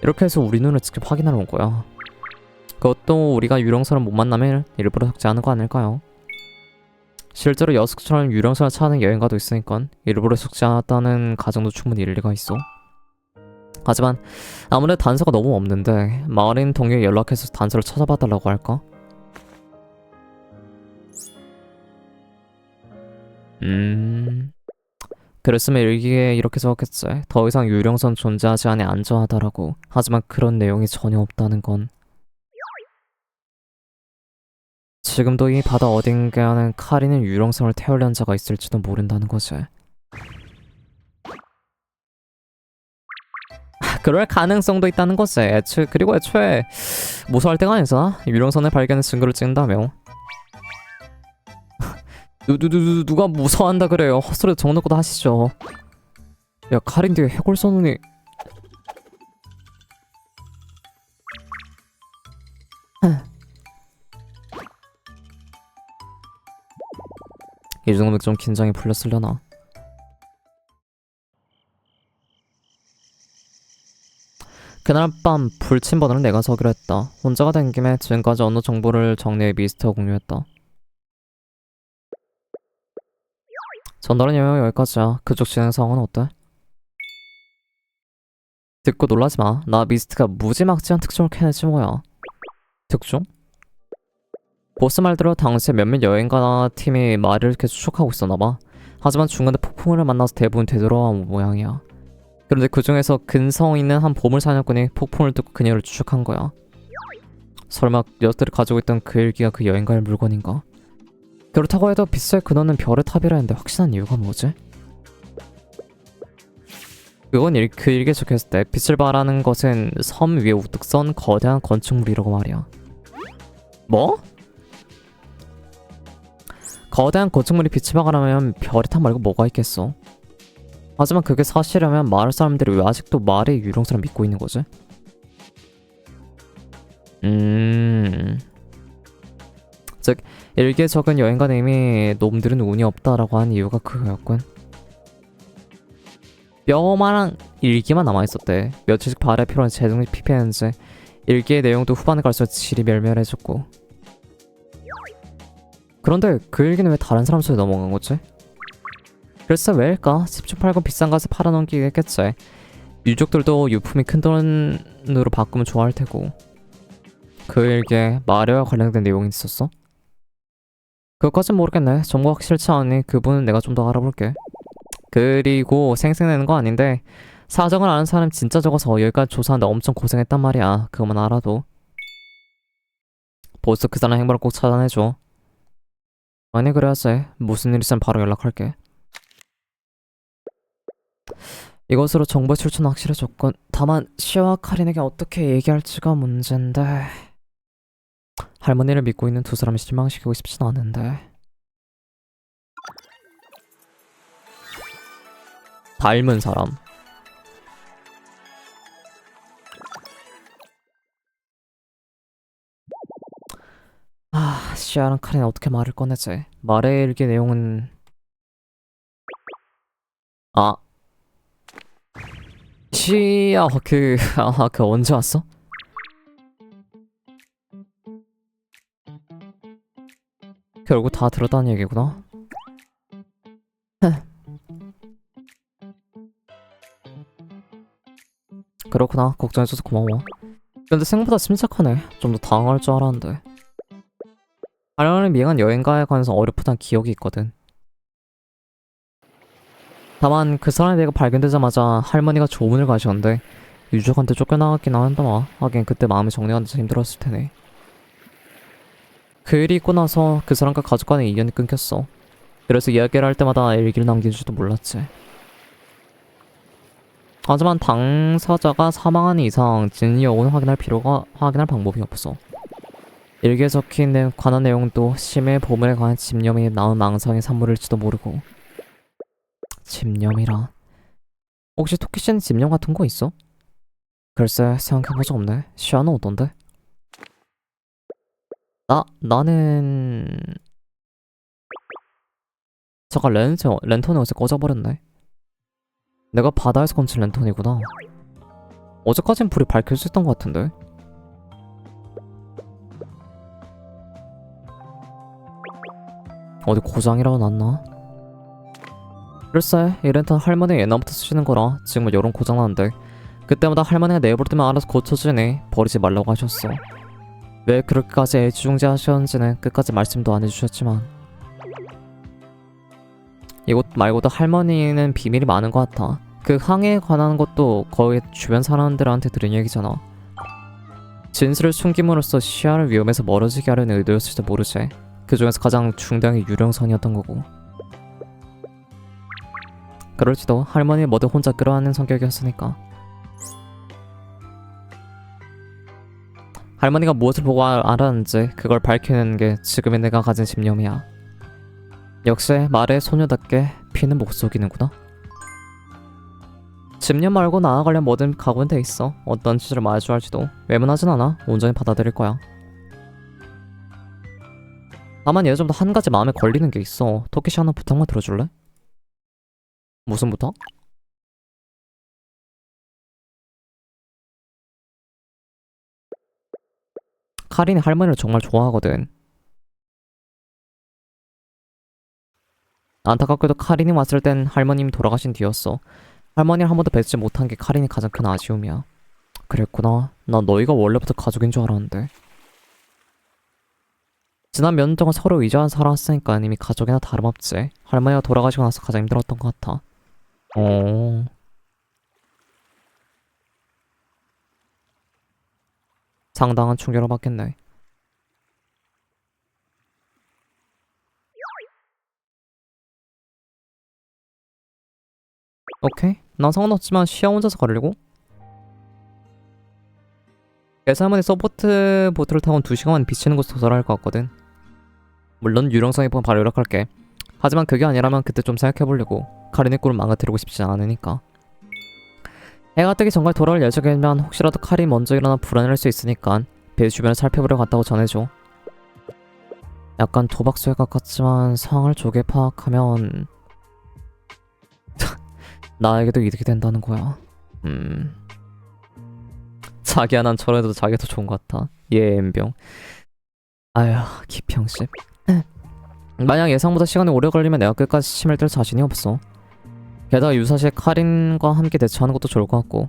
이렇게 해서 우리 눈을 직접 확인하러 온 거야. 그것도 우리가 유령선을 못 만나면 일부러 적지 않은 거 아닐까요? 실제로 여숙처럼 유령선을 찾는 여행가도 있으니까 일부러 적지 않았다는 가정도 충분히 일리가 있어. 하지만 아무래도 단서가 너무 없는데 마을인 동료에 연락해서 단서를 찾아봐달라고 할까? 그랬으면 일기에 이렇게 적었겠지. 더 이상 유령선 존재하지 않아 안전하다라고. 하지만 그런 내용이 전혀 없다는 건 지금도 이 바다 어딘가에는 카리는 유령선을 태우려는 자가 있을지도 모른다는 거지. 그럴 가능성도 있다는 거지. 그리고 애초에 무서워할 때가 아니잖아. 유령선의 발견의 증거를 찍는다며. 누가 무서워한다 그래요. 헛소리 정놓고도 하시죠. 야 카린 뒤에 해골 선언이. 이 정도면 좀 긴장이 풀렸으려나. 그날 밤 불침번호를 내가 서기로 했다. 혼자가 된 김에 지금까지 얻는 정보를 정리해 미스터와 공유했다. 전달은 영역 여기까지야. 그쪽 진행 상황은 어때? 듣고 놀라지 마. 나 미스트가 무지막지한 특종을 캐내지 뭐야. 특종? 보스 말대로 당시에 몇몇 여행가 팀이 말을 이렇게 추적하고 있었나 봐. 하지만 중간에 폭풍우를 만나서 대부분 되돌아온 모양이야. 그런데 그 중에서 근성 있는 한 보물 사냥꾼이 폭풍을 뚫고 그녀를 추적한 거야. 설마 녀석들이 가지고 있던 그 일기가 그 여행가의 물건인가? 그렇다고 해도 빗소의 근원은 별의 탑이라 했는데 확신한 이유가 뭐지? 그건 그 일기에 적혀있을 때 빛을 발하는 것은 섬 위에 우뚝 선 거대한 건축물이라고 말이야. 뭐? 거대한 건축물이 빛을 발하면 별의 탑 말고 뭐가 있겠어? 하지만 그게 사실이라면 마을 사람들이 왜 아직도 말의 유령설을 믿고 있는 거지? 즉 일기에 적은 여행가님이 놈들은 운이 없다라고 한 이유가 그거였군. 뼈만한 일기만 남아있었대. 며칠씩 발에 필요한 재능이 피폐했는지 일기의 내용도 후반에 갈수록 질이 멸멸해졌고. 그런데 그 일기는 왜 다른 사람 손에 넘어간 거지? 글쎄 왜일까? 집중 팔고 비싼 값에 팔아넘기겠지. 유족들도 유품이 큰 돈으로 바꾸면 좋아할 테고. 그 일기에 마려와 관련된 내용이 있었어? 그것까진 모르겠네. 정보 확실치 않으니 그 부분은 내가 좀 더 알아볼게. 그리고 생색내는 거 아닌데 사정을 아는 사람이 진짜 적어서 여기까지 조사하는데 엄청 고생했단 말이야. 그것만 알아도. 보스 그 사람 행방을 꼭 찾아내줘. 아니 그래야지. 무슨 일 있으면 바로 연락할게. 이것으로 정보의 출처는 확실해졌군. 다만 시아와 카린에게 어떻게 얘기할지가 문제인데. 할머니를 믿고 있는 두 사람을 실망시키고 싶진 않은데. 닮은 사람. 시아랑 카린 어떻게 말을 꺼내지? 말의 일기 내용은 시아 그 언제 왔어? 결국 다 들었다는 얘기구나. 그렇구나. 걱정해줘서 고마워. 근데 생각보다 침착하네. 좀 더 당황할 줄 알았는데. 할머니를 미행한 여행가에 관해서 어렴풋한 기억이 있거든. 다만 그 사람의 배가 발견되자마자 할머니가 조문을 가셨는데 유족한테 쫓겨나갔긴 한다마. 하긴 그때 마음이 정리하는데 힘들었을 테네. 그 일이 있고 나서 그 사람과 가족 간의 인연이 끊겼어. 그래서 이야기를 할 때마다 일기를 남긴 줄도 몰랐지. 하지만 당사자가 사망한 이상 진위 여부는 확인할 방법이 없어. 일기에 적힌 관한 내용도 심해 보물에 관한 집념이 남은 망상의 산물일지도 모르고. 집념이라. 혹시 토끼씨는 집념 같은 거 있어? 글쎄 생각해본 적 없네. 시아는 어떤데? 나는... 잠깐 랜턴을 어제 꺼져버렸네. 내가 바다에서 건진 랜턴이구나. 어제까진 불이 밝혀져 있던 것 같은데. 어디 고장이라도 났나? 글쎄 이 랜턴 할머니가 옛날부터 쓰시는 거라 지금은 여론 고장나는데 그때마다 할머니가 내버려두면 알아서 고쳐주니 버리지 말라고 하셨어. 왜 그렇게까지 애지중지하셨는지는 끝까지 말씀도 안 해주셨지만 이것 말고도 할머니는 비밀이 많은 것 같아. 그 항해에 관한 것도 거의 주변 사람들한테 들은 얘기잖아. 진실을 숨김으로써 시야를 위험에서 멀어지게 하려는 의도였을지도 모르지. 그 중에서 가장 중대한 게 유령선이었던 거고. 그럴지도 할머니를 뭐든 혼자 끌어안는 성격이었으니까. 할머니가 무엇을 보고 알았는지 그걸 밝히는 게 지금의 내가 가진 집념이야. 역시 말의 소녀답게 피는 못 속이는구나. 집념 말고 나아가려면 뭐든 각오는 돼 있어. 어떤 취지를 마주할지도 외면하진 않아. 온전히 받아들일 거야. 다만 예전부터 한 가지 마음에 걸리는 게 있어. 토끼씨 하나 부탁만 들어줄래? 무슨 부탁? 카린이 할머니를 정말 좋아하거든. 안타깝게도 카린이 왔을 땐 할머님이 돌아가신 뒤였어. 할머니를 한 번도 뵙지 못한 게 카린이 가장 큰 아쉬움이야. 그랬구나. 난 너희가 원래부터 가족인 줄 알았는데. 지난 몇 년 동안 서로 의지하며 살아왔으니까 이미 가족이나 다름없지. 할머니가 돌아가시고 나서 가장 힘들었던 것 같아. 어... 상당한 충격을 받겠네. 오케이. 난 상관없지만 시야 혼자서 가려고? 배살머니 서포트 보트를 타고 2시간만 비치는 곳에 도달할 것 같거든. 물론 유령성이 보면 바로 연락할게. 하지만 그게 아니라면 그때 좀 생각해보려고. 카린의 꿀을 망가뜨리고 싶지 않으니까. 해가 뜨기 전까지 돌아올 예정이면 혹시라도 칼이 먼저 일어나 불안할 수 있으니까 배 주변을 살펴보려 갔다고 전해줘. 약간 도박수에 가깝지만 상황을 조개 파악하면 나에게도 이득이 된다는 거야. 자기야, 난 저래도 자기가 더 좋은 것 같아. 예, 엠병. 아휴, 기평십. 만약 예상보다 시간이 오래 걸리면 내가 끝까지 힘을 뜰 자신이 없어. 게다가 유사시에 카린과 함께 대처하는 것도 좋을 것 같고.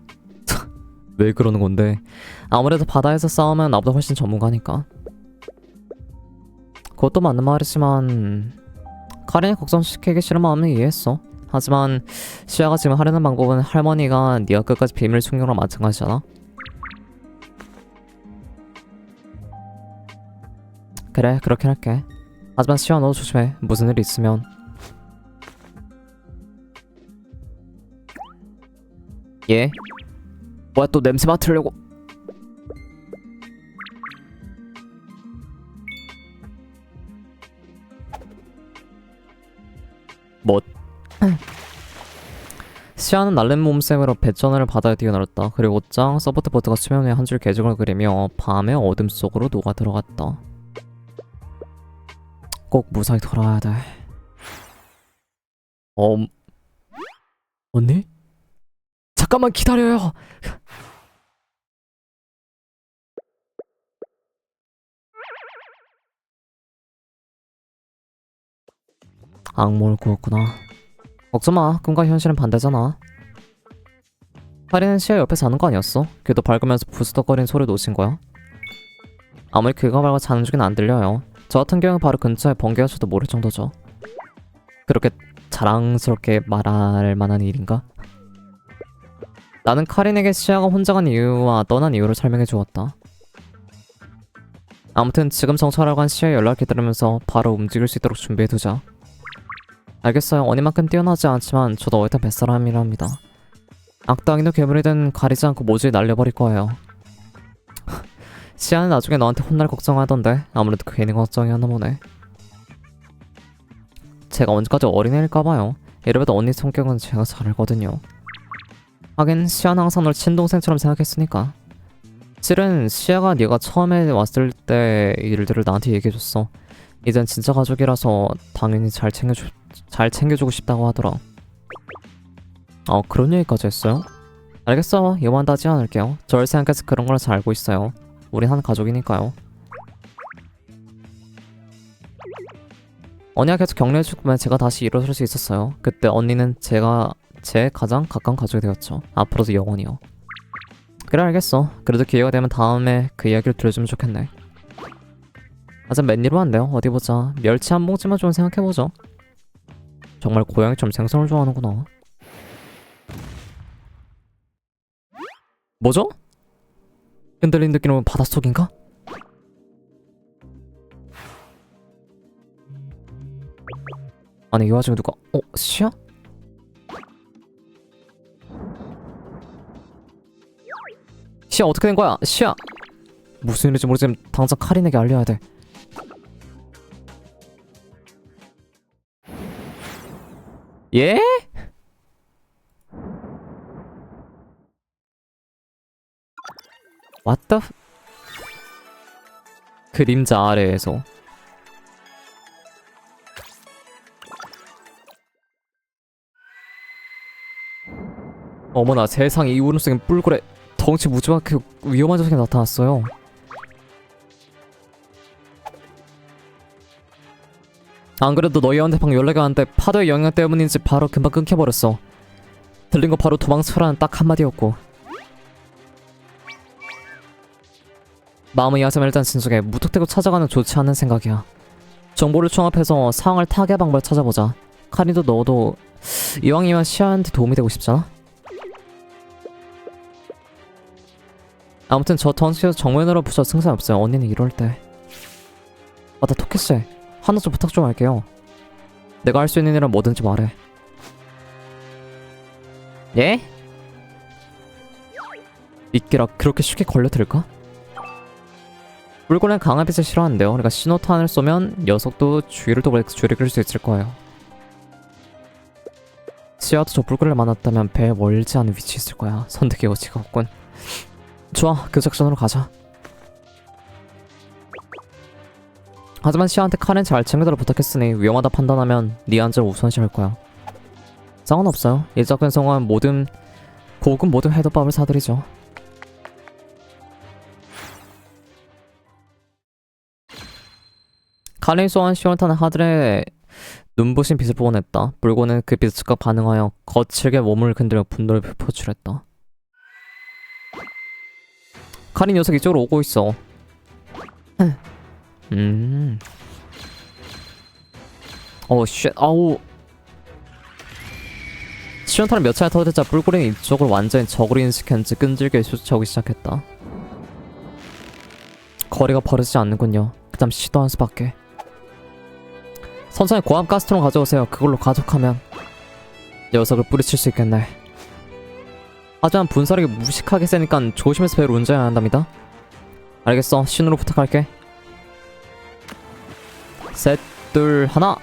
왜 그러는 건데? 아무래도 바다에서 싸우면 나보다 훨씬 전문가니까. 그것도 맞는 말이지만 카린이 걱정시키기 싫은 마음은 이해했어. 하지만 시아가 지금 하려는 방법은 할머니가 네가 끝까지 비밀을 숨긴 거랑 마찬가지잖아. 그래, 그렇긴 할게. 하지만 시아, 너도 조심해. 무슨 일 있으면. 예? 뭐야, 또 냄새 맡으려고. 뭐? 시아는 날랜 몸셈으로 배전을 바다에 뛰어내렸다. 그리고 곧장 서포트 보트가 수면 위에 한 줄 계적을 그리며 밤의 어둠 속으로 녹아 들어갔다. 꼭 무사히 돌아와야 돼. 언니? 잠깐만 기다려요. 악몽을 꾸었구나. 걱정마, 꿈과 현실은 반대잖아. 카린은 시아 옆에 자는 거 아니었어? 귀도 밝으면서 부스덕거리는 소리를 놓으신 거야? 아무리 귀가 밝아 자는 중엔 안 들려요. 저 같은 경우는 바로 근처에 번개가 쳐도 모를 정도죠. 그렇게 자랑스럽게 말할 만한 일인가? 나는 카린에게 시아가 혼자 간 이유와 떠난 이유를 설명해 주었다. 아무튼 지금 정찰하러 간 시아의 연락을 기다리면서 바로 움직일 수 있도록 준비해두자. 알겠어요. 언니만큼 뛰어나지 않지만 저도 어엿한 뱃사람이랍니다. 악당이도 괴물이든 가리지 않고 모조리 날려버릴 거예요. 시아는 나중에 너한테 혼날 걱정하던데 아무래도 괜히 걱정이었나 보네. 제가 언제까지 어린애일까봐요. 이래봬도 언니 성격은 제가 잘 알거든요. 하긴 시아는 항상 널 친동생처럼 생각했으니까. 실은 시아가 네가 처음에 왔을 때 일들을 나한테 얘기해줬어. 이젠 진짜 가족이라서 당연히 잘 챙겨주고 싶다고 하더라. 그런 얘기까지 했어요? 알겠어. 이만 하지 않을게요. 절 생각해서 그런 걸 잘 알고 있어요. 우린 한 가족이니까요. 언니가 계속 격려해주면 제가 다시 일어설 수 있었어요. 그때 언니는 제 가장 가까운 가족이 되었죠. 앞으로도 영원히요. 그래, 알겠어. 그래도 기회가 되면 다음에 그 이야기를 들려주면 좋겠네. 하지만 맨일로 안 돼요. 어디 보자. 멸치 한 봉지만 좀 생각해보죠. 정말 고양이처럼 생선을 좋아하는구나. 뭐죠? 흔들린 느낌은 바닷속인가? 아니, 이 와중에 누가 시야? 시야, 어떻게 된 거야? 시야! 무슨 일인지 모르지만 당장 카린에게 알려야 돼. 예? What the 그림자 아래에서 어머나 세상, 이 울음속엔 뿔고래 덩치 무지막하게 위험한 녀석이 나타났어요. 안 그래도 너희한테 방금 연락이 왔는데 파도의 영향 때문인지 바로 금방 끊겨버렸어. 들린 거 바로 도망쳐라는 딱 한마디였고 마음의 야sem을 일단 진속에 무턱대고 찾아가는 좋지 않은 생각이야. 정보를 종합해서 상황을 타개할 방법을 찾아보자. 카린도 너도 이왕이면 시아한테 도움이 되고 싶잖아? 아무튼 저 던식에서 정면으로 부셔 승산 없어요. 언니는 이럴 때. 맞다, 토끼씨. 하나 좀 부탁 좀 할게요. 내가 할 수 있는 일은 뭐든지 말해. 예? 미끼라 그렇게 쉽게 걸려들까? 물고는 강한 빛을 싫어하는데요. 그러니까 신호탄을 쏘면 녀석도 주의를 끌 수 있을 거예요. 지하도 저 불꽃을 만났다면 배에 멀지 않은 위치에 있을 거야. 선택의 여지가 없군. 좋아, 그 작전으로 가자. 하지만 시아한테 카렌 잘 챙겨달라 부탁했으니 위험하다 판단하면 네 안전을 우선시할 거야. 상관없어요. 이 작전 성공하면 고급 모든 해덮밥을 사드리죠. 카렌이 쏘한 시원탄은 하늘에 눈부신 빛을 뿜어냈다. 물고는 그 빛에 즉각 반응하여 거칠게 몸을 흔들며 분노를 표출했다. 카린 녀석 이쪽으로 오고 있어. 쉣, 아우. 시원탄을 몇 차례 터뜨리자 뿔고리는 이쪽을 완전히 적으로 인식한 지 끈질기게 쫓아오기 시작했다. 거리가 버려지지 않는군요. 그 다음 시도한 수밖에. 선선히 고압 가스트론 가져오세요. 그걸로 가속하면 녀석을 뿌리칠 수 있겠네. 하지만 분사력이 무식하게 세니까 조심해서 배를 운전해야 한답니다. 알겠어. 신호로 부탁할게. 셋, 둘, 하나.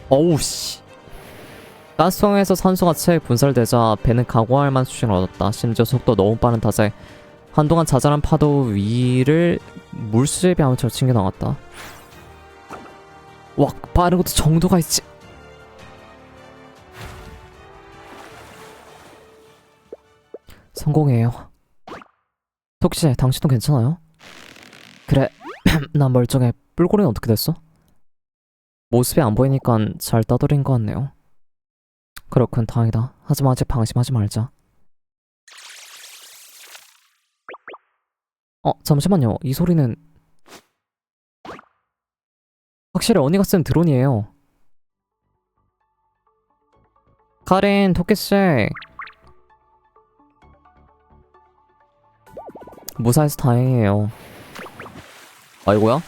어우 씨. 가스통에서 산소가 채 분설되자 배는 각오할 만한 수준을 얻었다. 심지어 속도 너무 빠른 탓에 한동안 자잘한 파도 위를 물수제비 하면처럼 챙겨나갔다. 와, 빠른 것도 정도가 있지. 성공이에요. 혹시 당신도 괜찮아요? 그래. 난 멀쩡해. 뿔고리는 어떻게 됐어? 모습이 안 보이니까 잘 따돌린 것 같네요. 그렇군, 다행이다. 하지만 아직 방심하지 말자. 잠시만요. 이 소리는 확실히 언니가 쓴 드론이에요. 카린, 토끼씨. 무사해서 다행이에요. 아이고야?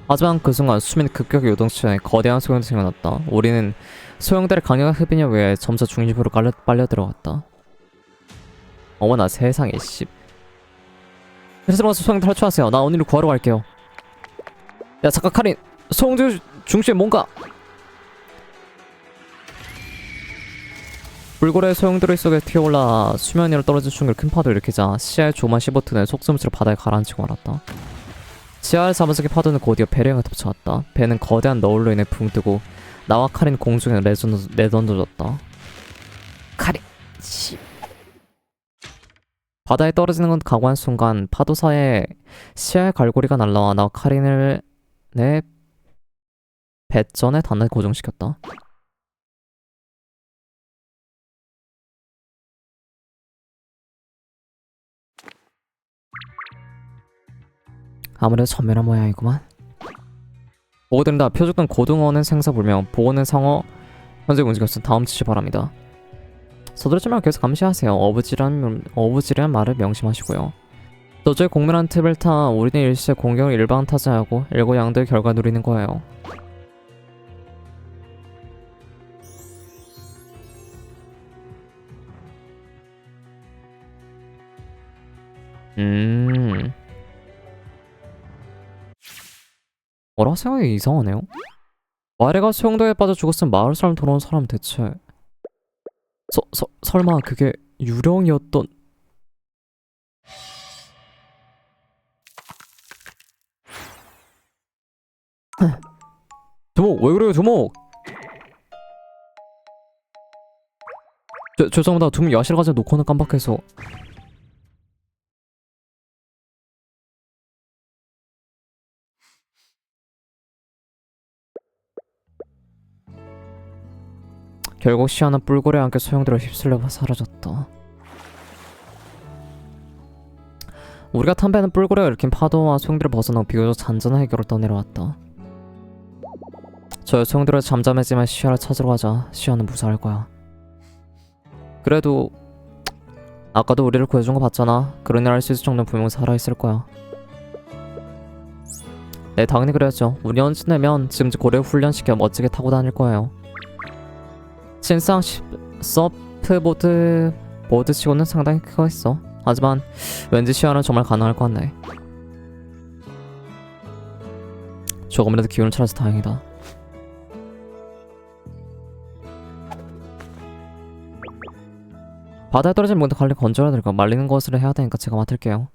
하지만 그 순간 수면이 급격히 요동치에 거대한 소용돌이 생겨났다. 우리는 소용돌의 강력한 흡인에 의해 점차 중심으로 빨려 들어갔다. 어머나 세상에 씨. 그래서 먼저 소용돌 탈출하세요. 나 언니를 구하러 갈게요. 야 잠깐 카린, 소용돌 중심에 뭔가. 불고래 소용돌이 속에 튀어올라 수면 위로 떨어진 충격을 큰 파도 일으키자 시야의 조만 15톤의 속수무치로 바다에 가라앉히고 말았다. 지하를 사무적인 파도는 곧이어 배를 향해 덮쳐왔다. 배는 거대한 너울로 인해 붕 뜨고 나와 카린 공중에 내던져졌다. 카린 씨. 바다에 떨어지는 건 각오한 순간 파도 사이에 시야의 갈고리가 날라와 나와 카린을 내 배전에 단을 고정시켰다. 아무래도 전멸한 모양이구만. 보고 드린다. 표적된 고등어는 생사불명, 보고는 상어. 현재 움직였어. 다음 지시 바랍니다. 서두르지 말고 계속 감시하세요. 어부지란 말을 명심하시고요. 저주의 공멸한 틈을 타 우리는 일시에 공격을 일방타지하고 일거양득의 결과 누리는 거예요. 뭐라 생각이 이상하네요. 마레가 수용도에 빠져 죽었으면 마을 사람 돌아온 사람 대체 설마 그게 유령이었던. 두목 왜 그래요 두목. 죄송합니다. 두목 야실 가서 놓고는 깜빡해서. 결국 시아는 뿔고래에 함께 소용돌이에 휩쓸려 사라졌다. 우리가 탄 배는 뿔고래가 일으킨 파도와 소용돌이를 벗어나고 비교적 잔잔한 해결을 떠내려왔다. 저 소용돌이가 잠잠해지만 시아를 찾으러 가자. 시아는 무사할 거야. 그래도 아까도 우리를 구해준 거 봤잖아. 그런 일 할 수 있을 정도는 분명 살아있을 거야. 네, 당연히 그래야죠. 우리 언제 내면 지금쯤 고래 훈련시켜 멋지게 타고 다닐 거예요. 신상 서프보드치고는 상당히 크고 있어. 하지만 왠지 시야는 정말 가능할 것 같네. 조금이라도 기운을 찾아서 다행이다. 바다에 떨어진 물도 관리 건져야 될까 말리는 것을 해야 되니까 제가 맡을게요.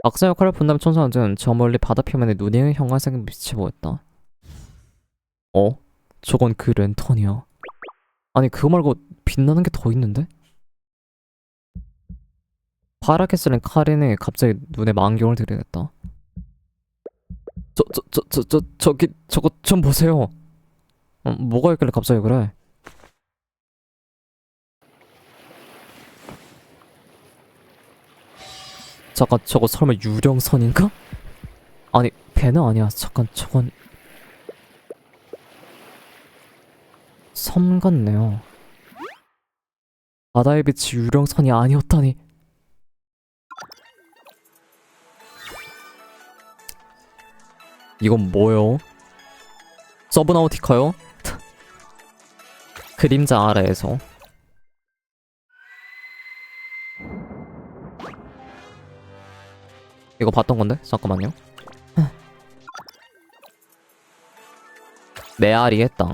악사 역할을 본다면 천사는 저 멀리 바다 표면에 눈이 형광색의 빛이 보였다. 저건 그 랜턴이야. 아니 그거 말고 빛나는 게 더 있는데? 파랗게 쓰는 카린이 갑자기 눈에 망경을 들이댔다. 저거 좀 보세요. 뭐가 있길래 갑자기 그래? 잠깐 저거 설마 유령선인가? 아니 배는 아니야. 잠깐 저건 섬 같네요. 바다의 빛이 유령선이 아니었다니. 이건 뭐요? 서브나우티카요? 그림자 아래에서 이거 봤던 건데? 잠깐만요. 메아리의 땅.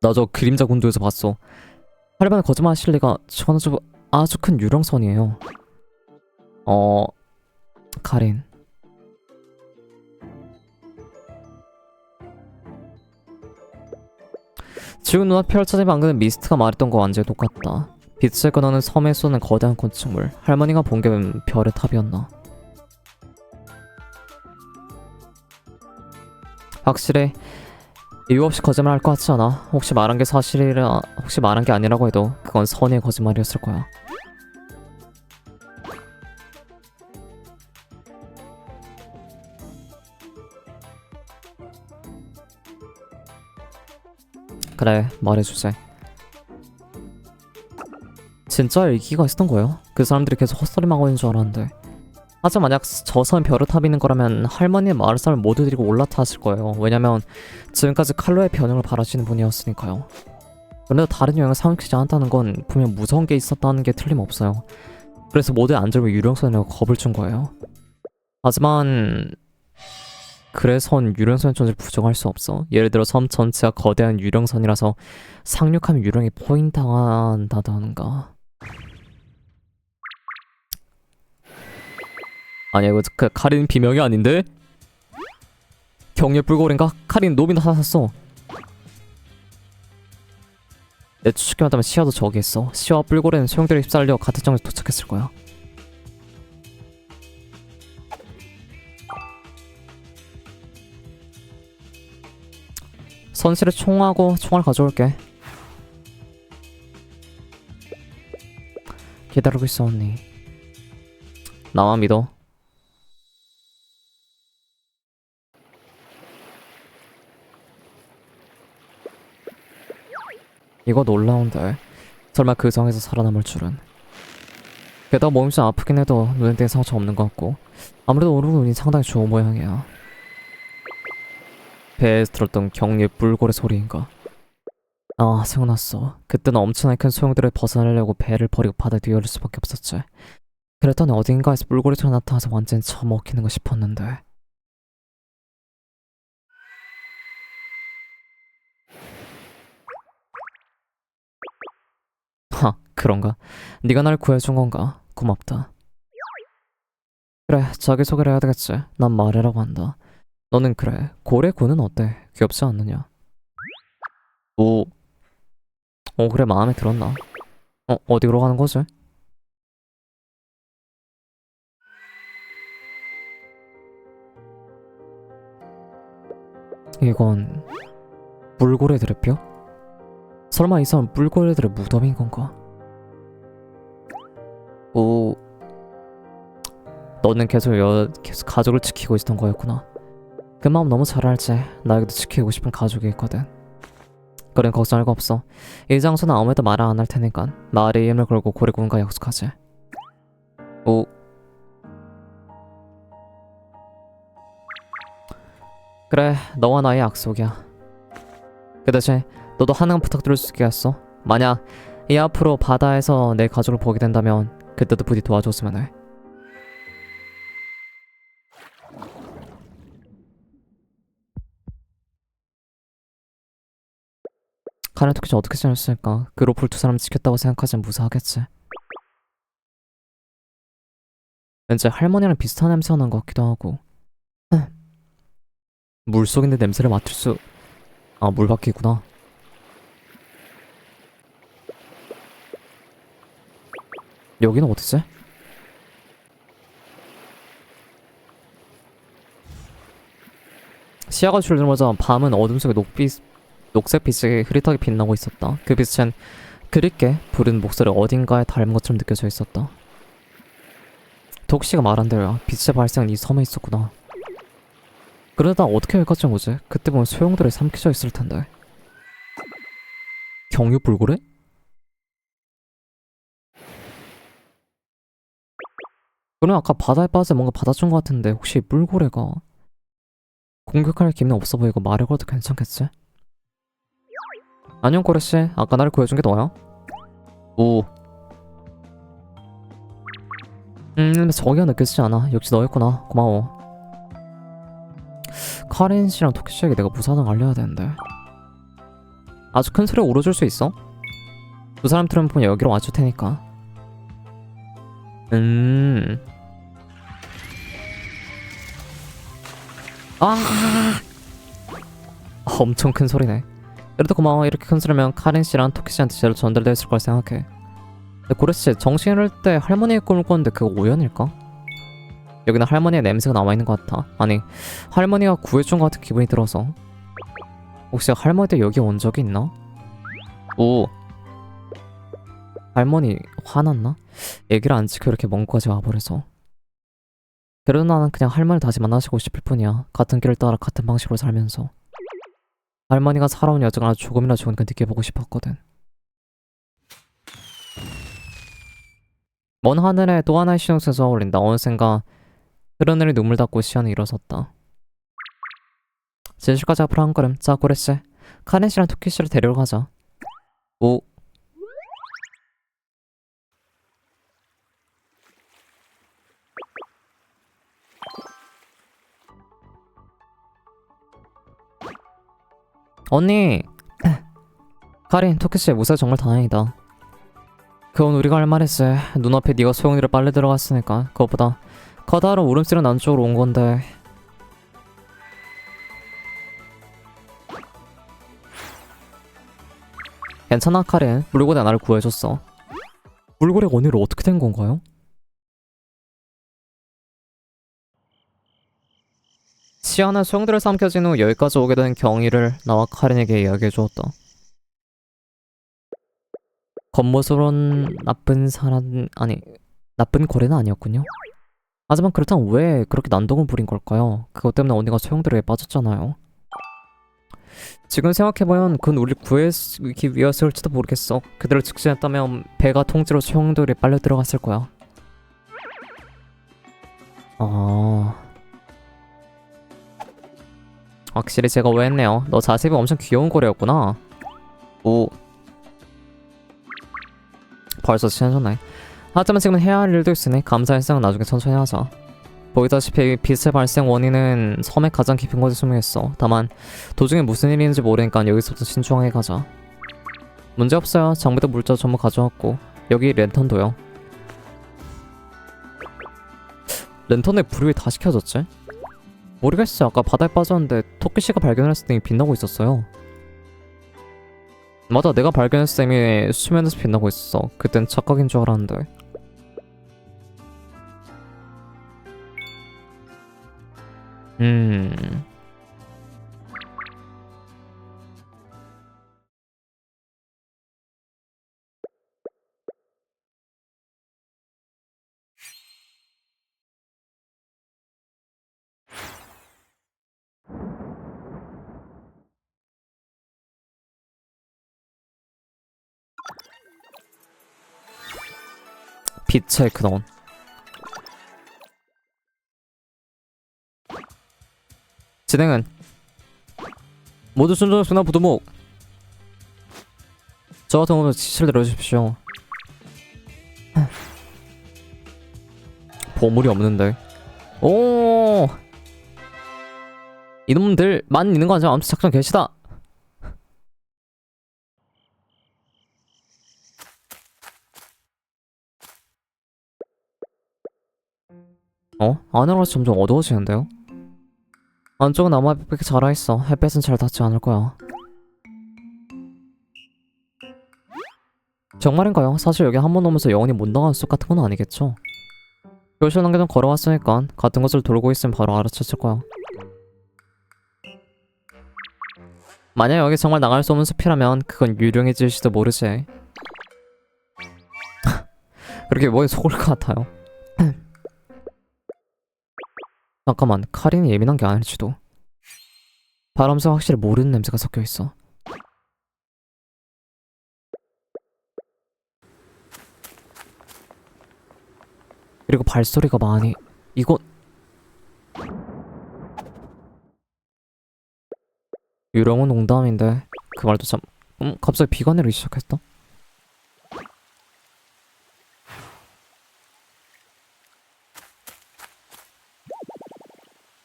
나 저 그림자 군도에서 봤어. 할만한 거짓말 하실 리가. 저는 아주 큰 유령선이에요. 카린. 지금 눈앞에 펼쳐진 방금은 미스트가 말했던 거 완전히 똑같다. 빛을 끊어는 섬에 쏘는 거대한 건축물. 할머니가 본 게 별의 탑이었나. 확실히 이유 없이 거짓말 할 것 같지 않아. 혹시 말한 게 사실이라, 혹시 말한 게 아니라고 해도 그건 선의의 거짓말이었을 거야. 그래, 말해주세. 진짜 일기가 있었던 거예요? 그 사람들이 계속 헛소리만 하고 있는 줄 알았는데. 하지만 만약 저 섬에 별을 탑이 있는 거라면 할머니의 마을 사람을 모두 데리고 올라탔을 거예요. 왜냐면 지금까지 칼로의 변형을 바라시는 분이었으니까요. 그런데 다른 여행을 상륙시키지 않았다는 건 분명 무서운 게 있었다는 게 틀림없어요. 그래서 모두의 안전을 유령선이라고 겁을 준 거예요. 하지만 그래선 유령선의 존재를 부정할 수 없어. 예를 들어 섬 전체가 거대한 유령선이라서 상륙하면 유령이 포인당한다던가. 아니야 이거 그 카린 비명이 아닌데? 경례 불고래인가? 카린 놈이 나타났어. 내 추측에 맞다면 시아도 저기 있어. 시아와 불고래는 소용돌이에 휩쓸려 같은 정에서 도착했을 거야. 선실에 총하고 총알 가져올게. 기다리고 있어 언니. 나만 믿어. 이거 놀라운데. 설마 그 상에서 살아남을 줄은. 게다가 몸이 좀 아프긴 해도 눈에 띄는 상처 없는 것 같고 아무래도 오늘 눈이 상당히 좋은 모양이야. 배에서 들었던 경리 불고래 소리인가. 아 생각났어. 그때는 엄청나게 큰 소용돌이를 벗어나려고 배를 버리고 바다에 뛰어올 수밖에 없었지. 그랬더니 어딘가에서 불고래처럼 나타나서 완전히 처먹히는 거 싶었는데. 하 그런가? 네가 날 구해준 건가? 고맙다. 그래 자기소개를 해야 되겠지. 난 마레라고 한다. 너는 그래 고래군은 어때? 귀엽지 않느냐? 오. 그래 마음에 들었나? 어디로 가는 거지? 이건 물고래들의 뼈? 설마 이 사람 물고래들의 무덤인 건가? 오, 너는 계속 가족을 지키고 있었던 거였구나. 그 마음 너무 잘 알지. 나에게도 지키고 싶은 가족이 있거든. 그래, 걱정할 거 없어. 이 장소는 아무에도 말을 안 할 테니까 나의 이름을 걸고 고래군과 약속하지. 오, 그래, 너와 나의 약속이야. 그 대신 너도 하나만 부탁드릴 수 있겠어? 만약 이 앞으로 바다에서 내 가족을 보게 된다면 그때도 부디 도와줬으면 해. 카렌 토끼씨 어떻게 지냈을까? 그 로플 두 사람 지켰다고 생각하면 무사하겠지. 왠지 할머니랑 비슷한 냄새 나는 것 같기도 하고. 물속인데 냄새를 맡을 수... 아, 물밖이구나. 여기는 어디지? 시야가 줄자마자 밤은 어둠 속에 녹색빛이 흐릿하게 빛나고 있었다. 그 빛은 그립게 부른 목소리 어딘가에 닮은 것처럼 느껴져 있었다. 독시가 말한 대로야. 빛의 발생은 이 섬에 있었구나. 그러다 어떻게 여기까지 온 거지? 그때 보면 소용돌이에 삼켜져 있을 텐데. 경유 불고래? 그럼 아까 바다에 빠져 뭔가 받아준 것 같은데 혹시 물고래가 공격할 기미는 없어 보이고 말을 걸어도 괜찮겠지? 안녕 고래씨, 아까 나를 구해준 게 너야? 오. 저기가 느껴지지 않아. 역시 너였구나. 고마워. 카린 씨랑 토끼 씨에게 내가 무사정 알려야 되는데. 아주 큰 소리에 울어줄 수 있어? 두 사람 트럼프는 여기로 와줄 테니까. 아, 엄청 큰 소리네. 그래도 고마워. 이렇게 큰 소리면 카린 씨랑 토끼 씨한테 제대로 전달됐을 걸 생각해. 근데 고래 씨, 정신 잃을 때 할머니의 꿈을 꿨는데 그거 우연일까? 여기는 할머니의 냄새가 남아있는 것 같아. 아니, 할머니가 구해준 것 같은 기분이 들어서. 혹시 할머니도 여기 온 적이 있나? 오. 할머니 화났나? 애기를 안 지켜 이렇게 먼 곳까지 와버려서. 그래도 나는 그냥 할머니를 다시 만나시고 싶을 뿐이야. 같은 길을 따라 같은 방식으로 살면서. 할머니가 살아온 여정을 아주 조금이나 좋으니까 느껴보고 싶었거든. 먼 하늘에 또 하나의 신호수가 어울린다. 어느샌가 흐르는 눈물 닦고 시야는 일어섰다. 제주까지 앞으로 한 걸음. 자, 고래씨, 카렌 씨랑 토끼 씨를 데리러 가자. 오. 언니. 카린, 토끼 씨 무사히 정말 다행이다. 그건 우리가 할 말이지. 눈앞에 네가 소용돌이에 빨래 들어갔으니까. 그것보다 커다란 울음소리가 난 쪽으로 온 건데. 괜찮아, 카린. 물고래 나를 구해줬어. 물고래가 언니를 어떻게 된 건가요? 시아는 소용돌이에 삼켜진 후 여기까지 오게 된 경위를 나와 카린에게 이야기해주었다. 겉모습은 나쁜 사람... 아니, 나쁜 고래는 아니었군요. 하지만 그렇다면 왜 그렇게 난동을 부린 걸까요? 그것 때문에 언니가 소용돌이에 빠졌잖아요. 지금 생각해보면 그건 우리를 구하기 위해서일지도 모르겠어. 그대로 직진했다면 배가 통째로 소용돌이에 빨려 들어갔을 거야. 확실히 제가 오해했네요. 너 자세히 엄청 귀여운 고래였구나. 오. 벌써 친해졌네. 하지만 지금은 해야 할 일도 있으니 감사의 생각은 나중에 천천히 하자. 보이다시피 빛의 발생 원인은 섬의 가장 깊은 곳에 숨어있어. 다만 도중에 무슨 일이 있는지 모르니까 여기서부터 신중하게 가자. 문제없어요. 장비도 물자 전부 가져왔고 여기 랜턴도요. 랜턴에 불이 왜 다시 켜졌지? 모르겠어. 아까 바다에 빠졌는데 토끼씨가 발견했을 때 빛나고 있었어요. 맞아, 내가 발견했을 때 이미 수면에서 빛나고 있었어. 그땐 착각인 줄 알았는데. 빛의 근원. 진행은 모두 순조롭습니다. 부두목. 저 같은 경우는 지시를 내려주십시오. 보물이 없는데. 오, 이놈들만 있는 거 아니야? 아무튼 작전 개시다. 안으로 가서 점점 어두워지는데요? 안쪽은 나무에 빽빽히 자라있어. 햇볕은 잘 닿지 않을 거야. 정말인가요? 사실 여기 한 번 오면서 영원히 못 나가는 숲 같은 건 아니겠죠? 교실 단계 좀 걸어왔으니까 같은 곳을 돌고 있으면 바로 알아챘을 거야. 만약 여기 정말 나갈 수 없는 숲이라면 그건 유령해질지도 모르지. 그렇게 뭐에 속을 것 같아요. 잠깐만, 카린이 예민한 게 아닐지도. 바람새 확실히 모르는 냄새가 섞여 있어. 그리고 발소리가 많이. 이건 유령은 농담인데 그 말도 참. 갑자기 비가 내리기 시작했다.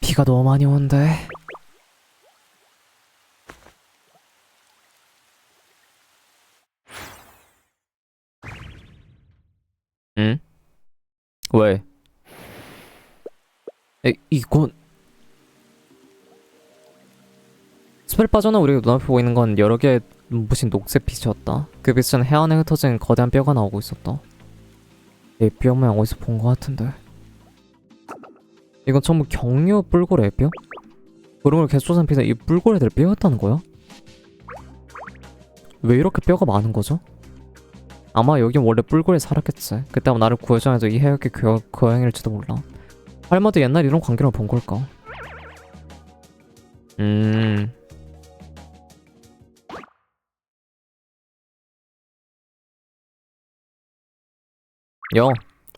비가 너무 많이 오는데. 응? 왜? 이건 숲을 빠져나 우리가 눈앞에 보이는 건 여러 개의 눈부신 녹색 빛이었다. 그 빛은 해안에 흩어진 거대한 뼈가 나오고 있었다. 이 뼈 모양 어디서 본 것 같은데. 이건 전부 경류 뿔고래의 뼈? 구름을 개쏘산 빛에 이 뿔고래들 뼈였다는 거야? 왜 이렇게 뼈가 많은 거죠? 아마 여긴 원래 뿔고래 살았겠지. 그때 아마 나를 구해줘야 이 해역의 고양일지도 몰라. 할머니 옛날 이런 광경을 본 걸까?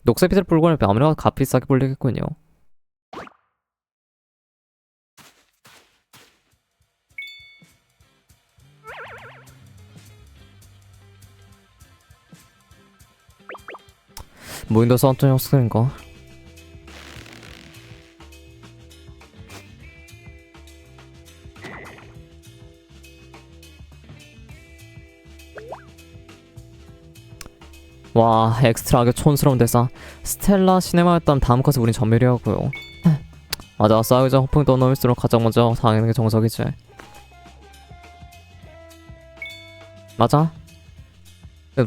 녹색빛을 뿔고래 아무래도 값비싸게 불리겠군요. 무인도 싸웠던 녀석들인가? 와, 엑스트라하게 촌스러운 대사. 스텔라 시네마였다면 다음 컷에 우린 전멸이었고요. 맞아, 싸우자 호풍 떠넘일수록 가장 먼저 당하는 게 정석이지. 맞아.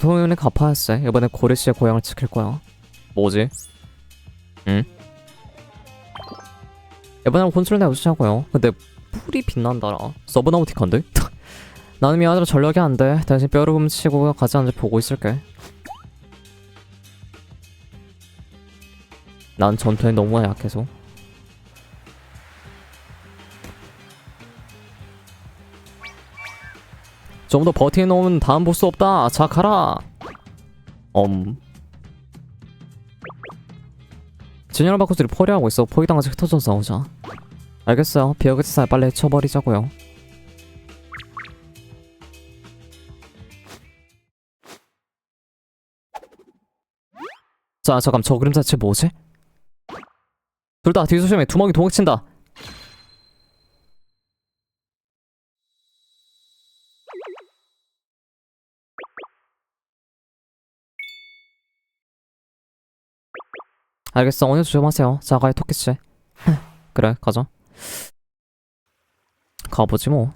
포용이 갚아야지. 이번에 고래씨의 고향을 지킬 거야. 뭐지? 응? 이번엔 혼쭐 내주자고요. 근데 풀이 빛난다라. 서브나우틱한데? 나는 미안하지만 전력이 안 돼. 대신 뼈를 훔치고 가지 않는지 보고 있을게. 난 전투에 너무 약해서. 좀 더 버티놓으면 다음 보스 없다. 자, 가라. 진열을 바꾸들이 포위하고 있어. 포위당하지 흩어져 싸우자. 알겠어요. 비어그치사에 빨리 해쳐버리자고요. 자, 잠깐, 저 그림자 대체 뭐지? 둘 다 뒤조심해. 두목이 도망친다. 알겠어. 오늘 조심하세요. 자가의 토끼씨. 그래, 가자. 가보지 뭐.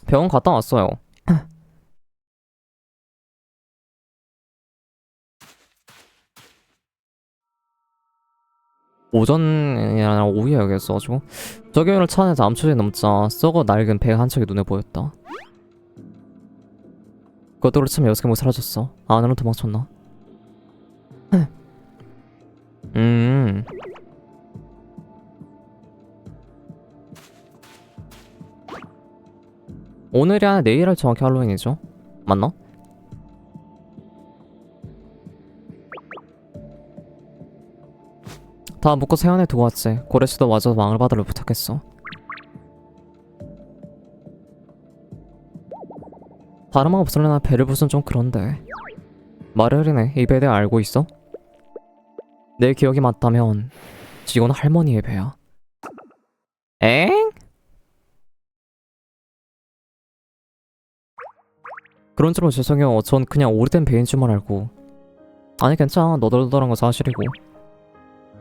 병원 갔다 왔어요. 오전이 아니라 오후에 여기 있어가지고 저기를 차 안에서 암초지 넘자 썩어 낡은 배 한 척이 눈에 보였다. 그것도 그렇지만 여성이 사라졌어. 안으로 도망쳤나? 오늘이 아니라 내일을 정확히 할로윈이죠. 맞나? 다 묶고 세안에 두고 왔지. 고래씨도 와줘서 망을 받으려 부탁했어. 다름아 없을래나 배를 부순 좀 그런데. 말을 흐리네. 이 배에 대해 알고 있어? 내 기억이 맞다면 이건 할머니의 배야. 엥? 그런 줄은 죄송해요. 전 그냥 오래된 배인 줄만 알고. 아니 괜찮아. 너덜너덜한 거 사실이고.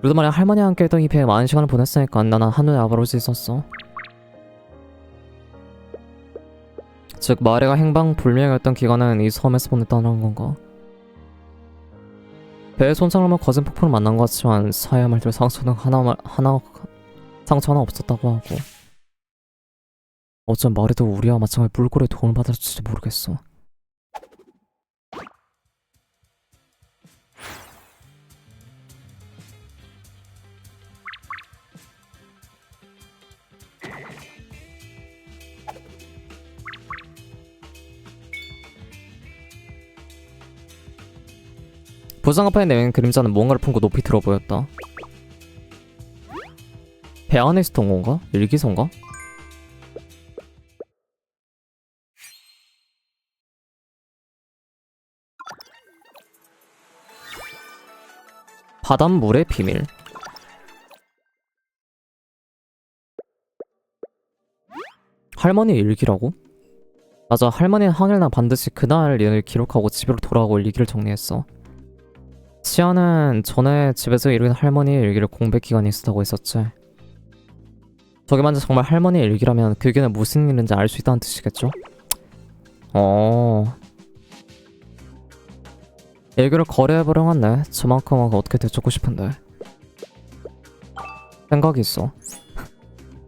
그래도 말이야 할머니와 함께 했던 이 배에 많은 시간을 보냈으니까 나는 한눈에 알아볼 수 있었어. 즉 마레가 행방불명이었던 기간은 이 섬에서 보냈다는 건가? 배에 손상을 만 거센 폭풍을 만난 것 같지만 사야 말들 상처는 상처 하나 없었다고 하고. 어쩜 마레도 우리와 마찬가지 물고래 도움을 받았을지 모르겠어. 부상가판에 내린 그림자는 무언가를 품고 높이 들어 보였다. 배 안에 있었던 건가? 일기선가? 바닷물의 비밀. 할머니 일기라고? 맞아, 할머니는 항일날 반드시 그날 일을 기록하고 집으로 돌아가고 일기를 정리했어. 치아는 전에 집에서 읽은 할머니의 일기를 공백 기간이 있었다고 했었지. 저게 만약 정말 할머니의 일기라면 그게 무슨 일인지 알 수 있다는 뜻이겠죠? 일기를 거래해버려갔네. 저만큼은 어떻게 되찾고 싶은데. 생각이 있어.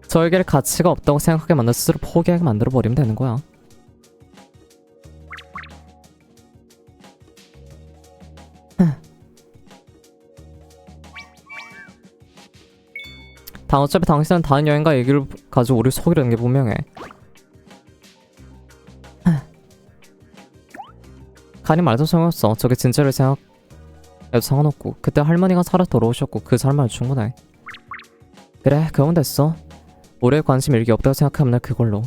저 일기를 가치가 없다고 생각하게 만들 스스로 포기하게 만들어버리면 되는 거야. 어차피 당신은 다른 여행가 얘기를 가지고 우리를 속이려는 게 분명해. 간이 말도 소용없어. 저게 진짜를 생각해도 상관없고 그때 할머니가 살아 돌아오셨고 그 삶을 충분해. 그래, 그건 됐어. 우리의 관심 일기 없다고 생각하면 그걸로.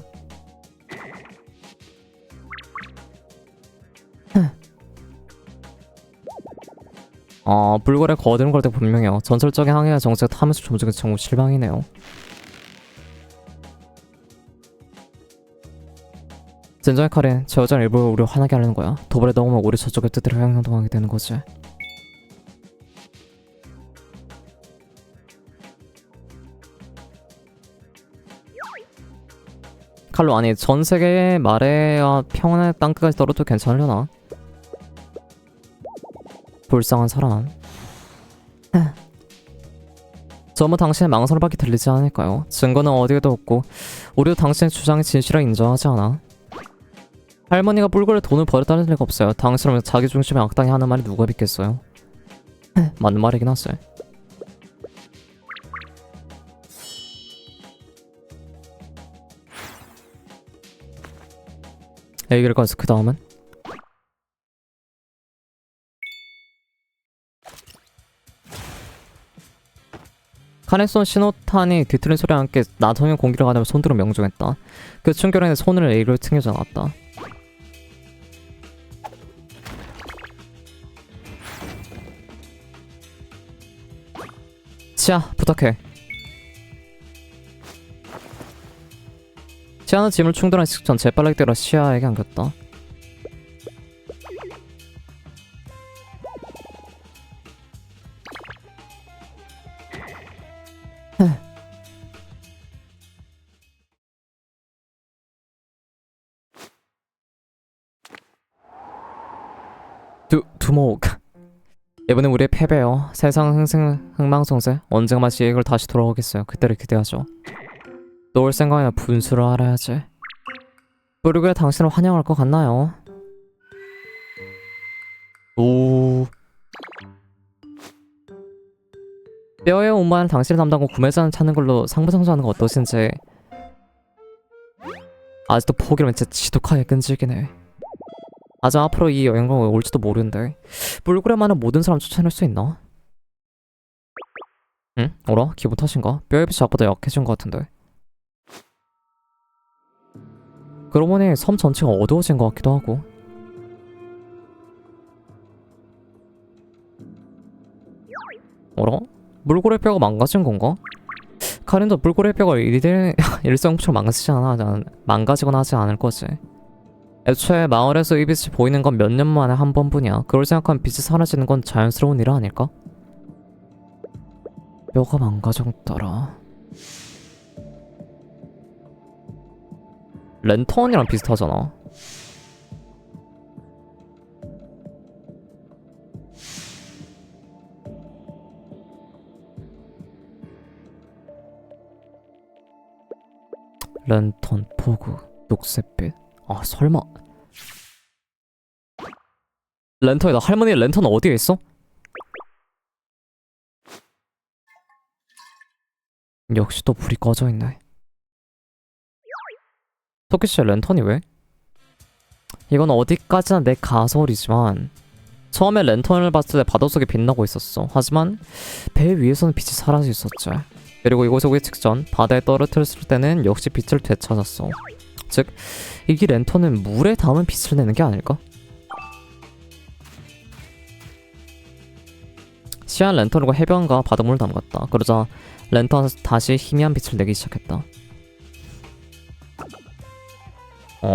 불거래 거드는 걸때 분명해요. 전설적인 항해와 정체가 탐험에서 조직은 정말 실망이네요. 진정의 카린, 저 여자는 일부러 우리를 화나게 하려는 거야. 도발에 넣으면 우리 저쪽의 뜻대로 행동하게 되는 거지. 칼로, 아니 전 세계의 마레와 평온의 땅끝까지 떨어도 괜찮으려나? 불쌍한 사람. 전부 당신의 망설임밖에 들리지 않을까요? 증거는 어디에도 없고 우리도 당신의 주장이 진실이라 인정하지 않아. 할머니가 뿔그레 돈을 버렸다는 리가 없어요. 당신은 자기 중심의 악당이 하는 말이 누가 믿겠어요? 맞는 말이긴 하지. 얘기를 꺼내서 그 다음은? 카네손 신호탄이 뒤틀린 소리와 함께 나성형 공기를 가다며 손들어 명중했다. 그 충격에 손을 A를 튕겨져 나왔다. 치아, 부탁해. 치아는 짐을 충돌한 직전 재빨리 뛰어라 시아에게 안겼다. 두목. 이번엔 우리의 패배요. 세상 흥망성쇠. 언젠가 마치 이걸 다시 돌아오겠어요. 그때를 기대하죠. 또 올 생각이나 분수를 알아야지. 뿌리그에 당신을 환영할 것 같나요? 오. 뼈에 온만한 당신을 담당하고 구매자는 찾는 걸로 상부상조하는 거 어떠신지. 아직도 포기를 진짜 지독하게 끈질기네. 아직 앞으로 이 여행가 올지도 모르는데 물고래만은 모든 사람 쫓아낼 수 있나? 응? 어라? 기분 탓인가? 뼈에 비해 아까보다 약해진 것 같은데. 그러고 보니 섬 전체가 어두워진 것 같기도 하고. 어라? 물고래 뼈가 망가진 건가? 카린도 물고래 뼈가 일성처럼 망가지거나 하지 않을 거지. 애초에 마을에서 이 빛이 보이는 건 몇 년 만에 한 번뿐이야. 그걸 생각하면 빛이 사라지는 건 자연스러운 일 아닐까? 뼈가 망가졌더라. 랜턴이랑 비슷하잖아. 랜턴, 포구, 녹색빛. 아 설마 랜턴이다. 할머니 랜턴 어디에 있어? 역시 또 불이 꺼져 있네. 토끼씨의 랜턴이 왜? 이건 어디까지나 내 가설이지만 처음에 랜턴을 봤을 때 바닷속에 빛나고 있었어. 하지만 배 위에서는 빛이 사라져 있었지. 그리고 이곳에 오기 직전 바다에 떨어뜨렸을 때는 역시 빛을 되찾았어. 즉 이게 랜턴은 물에 닿으면 빛을 내는 게 아닐까? 시안 랜턴과 해변과 바닷물을 담갔다. 그러자 랜턴은 다시 희미한 빛을 내기 시작했다.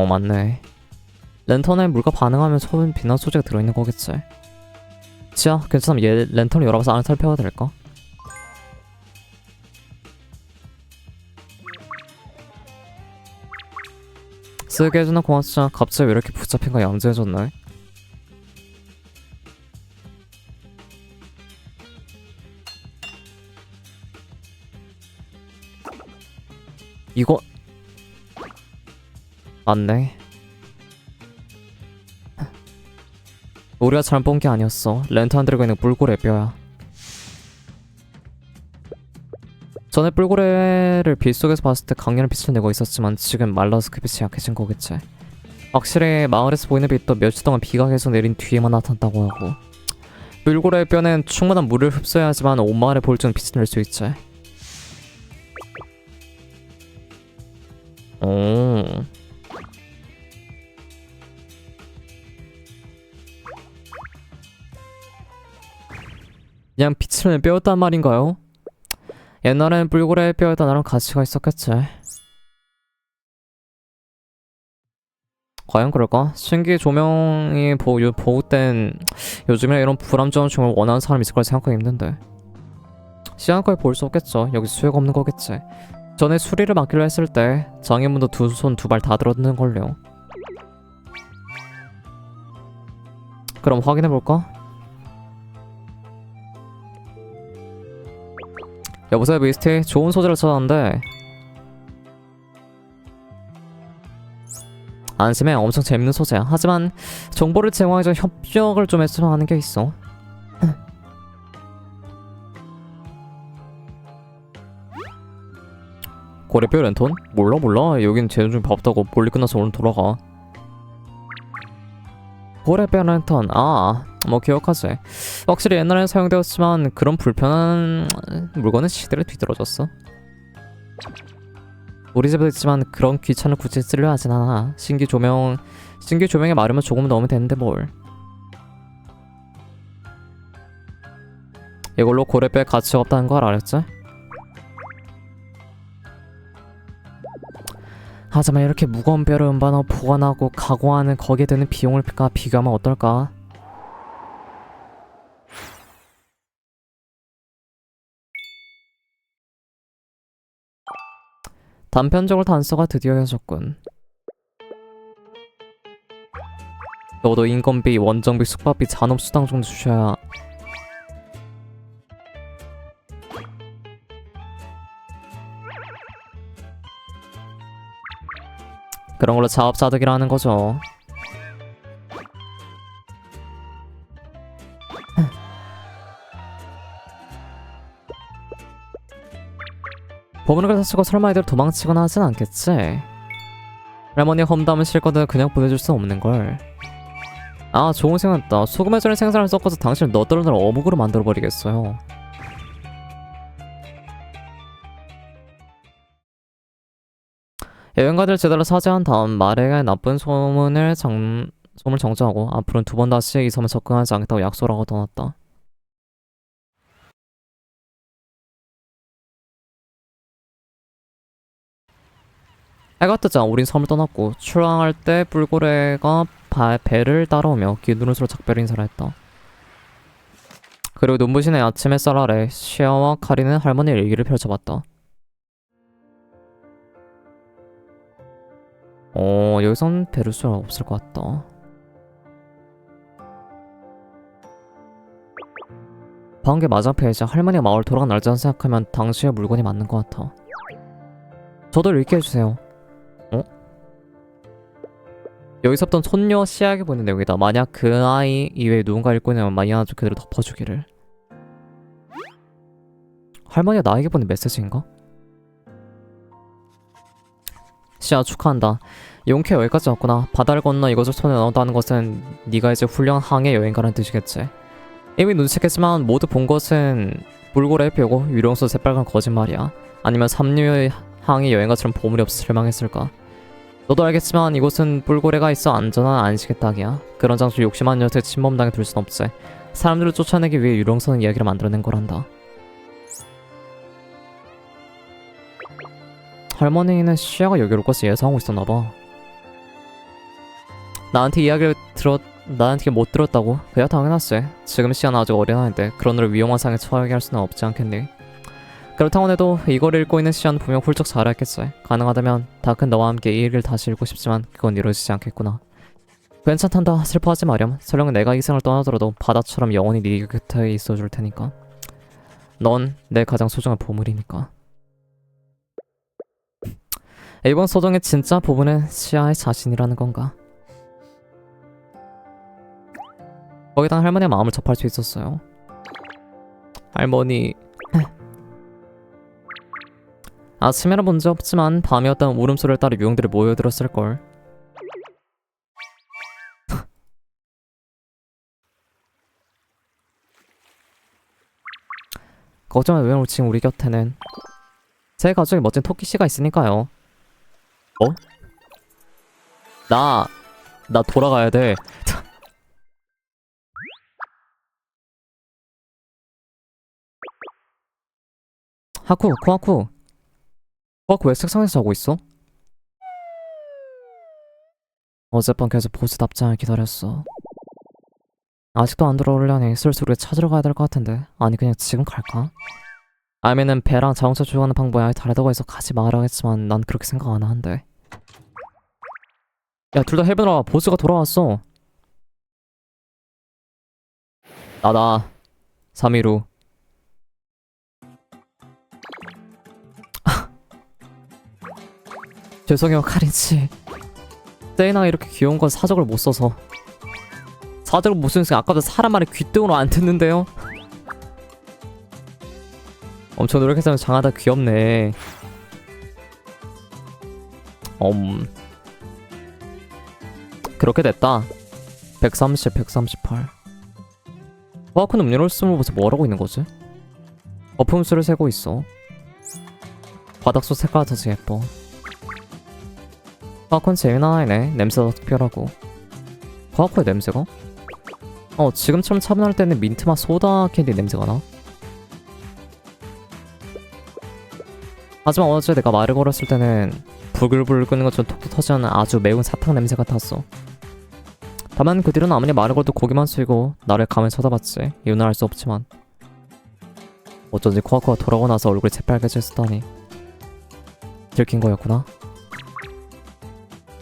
맞네. 랜턴에 물과 반응하면 처음 빛난 소재가 들어있는 거겠지. 지야, 괜찮으면 얘 랜턴을 열어봐서 안을 살펴봐도 될까? 쓰게 해주나 고맙자. 갑자기 왜 이렇게 붙잡힌가 양지해졌네. 이거 맞네. 우리가 잘못 본 게 아니었어. 랜턴 들고 있는 뿔고래 뼈야. 전에 뿔고래를 빛 속에서 봤을 때 강렬한 빛을 내고 있었지만 지금 말라서 그 빛이 약해진 거겠지. 확실히 마을에서 보이는 빛도 며칠 동안 비가 계속 내린 뒤에만 나타났다고 하고, 뿔고래의 뼈는 충분한 물을 흡수해야 하지만 온 마을에 볼 줄 빛을 낼 수 있지. 오. 그냥 빛을 낸 뼈였단 말인가요? 옛날엔 뿔고래의 뼈에다 나름 가치가 있었겠지. 과연 그럴까? 신기 조명이 보호된 요즘에 이런 불안정한 춤을 원하는 사람이 있을 걸 생각하기 힘든데. 시안까지 볼 수 없겠죠. 여기 수혜가 없는 거겠지. 전에 수리를 맡기로 했을 때 장애문도 두 손 두 발 다 들었는걸요. 그럼 확인해볼까? 여보세요 미스티, 좋은 소재를 찾았는데 안심해, 엄청 재밌는 소재야. 하지만 정보를 제공하기 전 협력을 좀 했으면 하는 게 있어. 고래뼈 랜턴? 몰라 여긴 재능 좀 바쁘다고 볼일 끝나서 오늘 돌아가. 고래뼈 랜턴, 뭐 기억하지. 확실히 옛날엔 사용되었지만 그런 불편한 물건은 시대를 뒤떨어졌어. 우리 집에도 있지만 그런 귀찮은 굳이 쓰려 하진 않아. 신기 조명에 마르면 조금 넣으면 되는데 뭘. 이걸로 고래뼈에 가치가 없다는 걸 알았지? 하지만 이렇게 무거운 뼈를 운반하고 보관하고 가공하는 거기에 드는 비용을 비교하면 어떨까? 단편적으로 단서가 드디어 이어졌군. 너도 인건비, 원정비, 숙박비, 잔업수당 정도 주셔야. 그런 걸로 자업자득이라 하는 거죠. 법원을 다치고 설마 이들 도망치거나 하진 않겠지? 할머니 험담은 싫거든 그냥 보내줄 수 없는걸. 아 좋은 생각이다. 소금에 절인 생선을 섞어서 당신을 너덜너덜 어묵으로 만들어버리겠어요. 여행가들 제대로 사죄한 다음 말에게 나쁜 소문을 정정하고 앞으로는 2번 다시 이 섬에 접근하지 않겠다고 약속을 하고 떠났다. 해가 뜨자 우린 섬을 떠났고 출항할 때 뿔고래가 배를 따라오며 기두른수로 작별 인사를 했다. 그리고 눈부신 아침 햇살 아래 시아와 카리는 할머니의 일기를 펼쳐봤다. 여기선 배를 수 없을 것 같다. 방금 마지막 페이지 할머니가 마을 돌아간 날짜 생각하면 당시의 물건이 맞는 것 같아. 저도 읽게 해주세요. 여기서부터 손녀 시아에게 보낸 내용이다. 만약 그 아이 이외에 누군가 읽고 있냐면 마이아나도 그대로 덮어주기를. 할머니가 나에게 보낸 메시지인가? 시아 축하한다. 용케 여기까지 왔구나. 바다를 건너 이것을 손에 넣었다는 것은 네가 이제 훌륭한 항해 여행가라는 뜻이겠지. 이미 눈치챘지만 모두 본 것은 불고래의 뼈고 유령수 새빨간 거짓말이야. 아니면 삼류의 항해 여행가처럼 보물이 없어 실망했을까? 너도 알겠지만 이곳은 뿔고래가 있어 안전한 안식의 땅이야. 그런 장소 욕심한 녀석을 침범당해 둘 순 없지. 사람들을 쫓아내기 위해 유령선 이야기를 만들어낸 거란다. 할머니는 시아가 여기로 올 것을 예상하고 있었나봐. 나한테 못 들었다고? 그야 당연하지. 지금 시아는 아직 어린아이인데 그런 널 위험한 상에 처하게 할 수는 없지 않겠니? 그렇다고 해도 이걸 읽고 있는 시아는 분명 훌쩍 잘했겠지. 가능하다면 다 큰 너와 함께 이 일을 다시 읽고 싶지만 그건 이루어지지 않겠구나. 괜찮단다. 슬퍼하지 마렴. 설령 내가 이 생을 떠나더라도 바다처럼 영원히 네 곁에 있어줄 테니까. 넌 내 가장 소중한 보물이니까. 이번 소정의 진짜 부분은 시아의 자신이라는 건가? 거기다 할머니의 마음을 접할 수 있었어요. 할머니... 아침에는 문제 없지만 밤이었다면 울음소리를 따라 유령들이 모여들었을걸. 걱정을 왜 지금 우리 곁에는 제 가족에 멋진 토끼씨가 있으니까요. 나 돌아가야 돼. 코아쿠 왜 책상에서 자고 있어? 어젯밤 계속 보스 답장을 기다렸어. 아직도 안 돌아오려니 슬슬 우리 찾으러 가야 될 것 같은데. 아니 그냥 지금 갈까? 아니면은 배랑 자동차 조종하는 방법이 아예 다르다고 해서 가지 말아야겠지만 난 그렇게 생각 안 하는데. 야 둘 다 해보라. 보스가 돌아왔어. 나다 3일 후. 죄송해요 카린씨. 세이나가 이렇게 귀여운 건 사적을 못 써서. 사적을 못 쓰는 아까도 사람 말에 귀등으로 안 듣는데요. 엄청 노력해서 장하다 귀엽네. 그렇게 됐다. 130, 138. 코아쿠는 음료를 쓰면 벌써 뭐라고 있는 거지? 거품수를 세고 있어. 바닥소 색깔 더 예뻐. 코아쿠는 재미난 아이네. 냄새가 특별하고. 코아쿠의 냄새가? 지금처럼 차분할 때는 민트맛 소다 캔디 냄새가 나. 하지만 어제 내가 말을 걸었을 때는 불글불글 끓는 것처럼 톡톡 터지는 아주 매운 사탕 냄새 같았어. 다만 그 뒤로는 아무리 말을 걸어도 고개만 숙이고 나를 가만히 쳐다봤지. 이유는 알 수 없지만 어쩐지 코아쿠가 돌아오고 나서 얼굴이 새빨개졌다니 들킨 거였구나.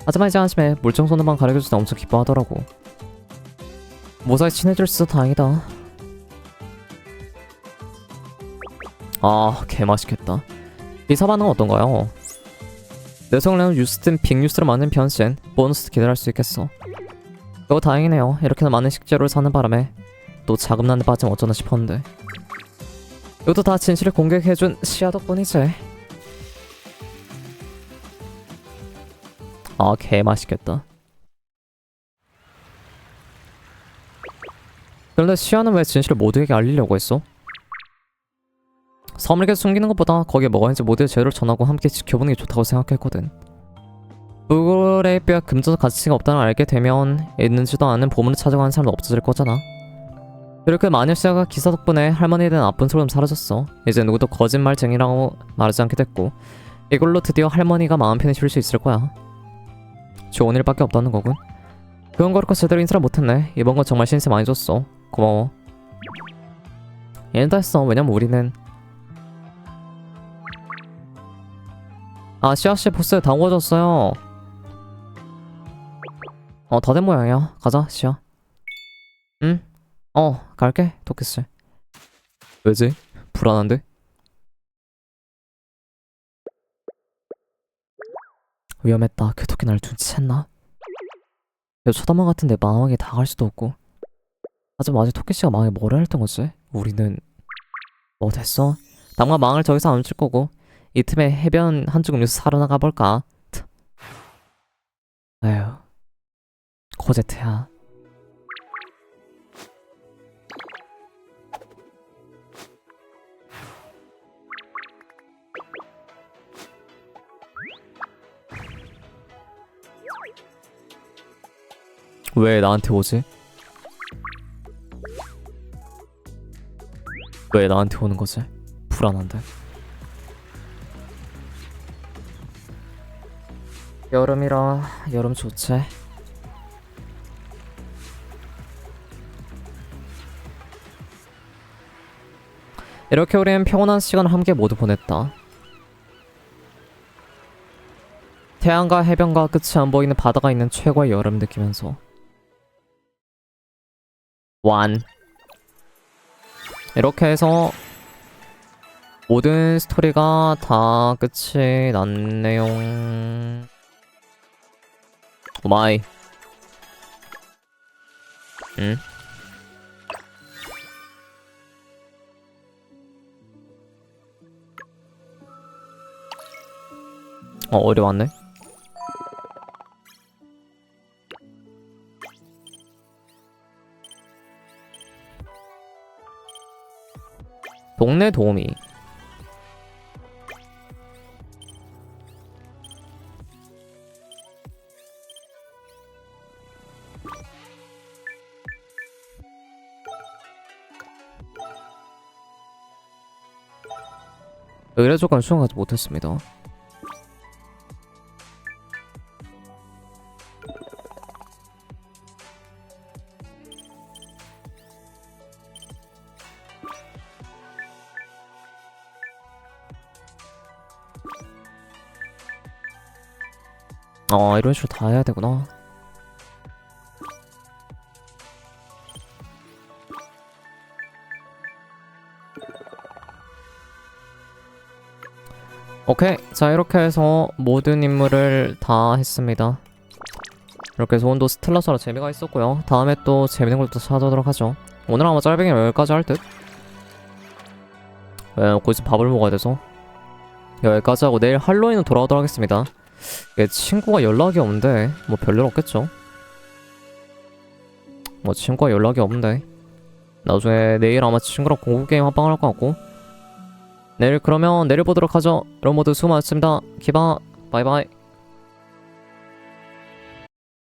하지만 이제 아침에 물정 손으로만 가르쳐줄 때 엄청 기뻐하더라고. 무사히 친해질 수 있어 다행이다. 아 개맛있겠다. 이 사반은 어떤가요? 내성을 내는 뉴스든 빅뉴스로 만든 변신 보너스 기대할 수 있겠어. 그거 다행이네요. 이렇게나 많은 식재료를 사는 바람에 또 자금난에 빠지면 어쩌나 싶었는데 이것도 다 진실을 공개해준 시아 덕분이지. 아, 개 맛있겠다. 그런데 시아는 왜 진실을 모두에게 알리려고 했어? 섬을 계속 숨기는 것보다 거기에 뭐가 있는지 모두의 제대로 전하고 함께 지켜보는 게 좋다고 생각했거든. 불의 뼈 금전적 가치가 없다는 걸 알게 되면 있는지도 않은 보물을 찾아가는 사람도 없어질 거잖아. 그리고 그 마녀 시아가 기사 덕분에 할머니에 대한 나쁜 소리는 사라졌어. 이제 누구도 거짓말쟁이라고 말하지 않게 됐고 이걸로 드디어 할머니가 마음 편히 쉴 수 있을 거야. 좋은 일밖에 없다는 거군. 그건 그렇고 제대로 인사를 못했네. 이번 건 정말 신세 많이 줬어. 고마워. 얘는 다 했어. 왜냐면 우리는 시아씨 보스 다 구워졌어요. 다 된 모양이야. 가자 시아. 응? 갈게 토끼씨. 왜지? 불안한데? 위험했다. 그 토끼 날 눈치챘나? 야 쳐다만 같은데 마음하게 다갈 수도 없고. 하지만 아직 토끼씨가 마음에 뭐라 했던 거지? 우리는 뭐 됐어? 당분간 망을 저기서 안 칠 거고 이 틈에 해변 한쪽 음료수 사러 나가볼까? 에휴 코제트야. 왜 나한테 오지? 왜 나한테 오는 거지? 불안한데. 여름이라 여름 좋지. 이렇게 우린 평온한 시간을 함께 모두 보냈다. 태양과 해변과 끝이 안 보이는 바다가 있는 최고의 여름 느끼면서 완. 이렇게 해서 모든 스토리가 다 끝이 났네요. 오마이. 응? 어려웠네. 동네 도우미. 의뢰 조건 수행하지 못했습니다. 이런 식으로 다 해야 되구나. 오케이. 자, 이렇게 해서 모든 임무를 다 했습니다. 이렇게 해서 오늘도 스텔라서라 재미가 있었고요. 다음에 또 재밌는 걸 또 찾아오도록 하죠. 오늘 아마 짤뱅이는 여기까지 할 듯? 왜 거기서 밥을 먹어야 돼서 여기까지 하고 내일 할로윈은 돌아오도록 하겠습니다. 친구가 연락이 없는데 뭐 별일 없겠죠. 뭐 친구가 연락이 없는데 나중에 내일 아마 친구랑 공부게임 합방을 할 것 같고 내일 그러면 내일 보도록 하죠. 여러분 모두 수고 많으셨습니다. 기바 바이바이.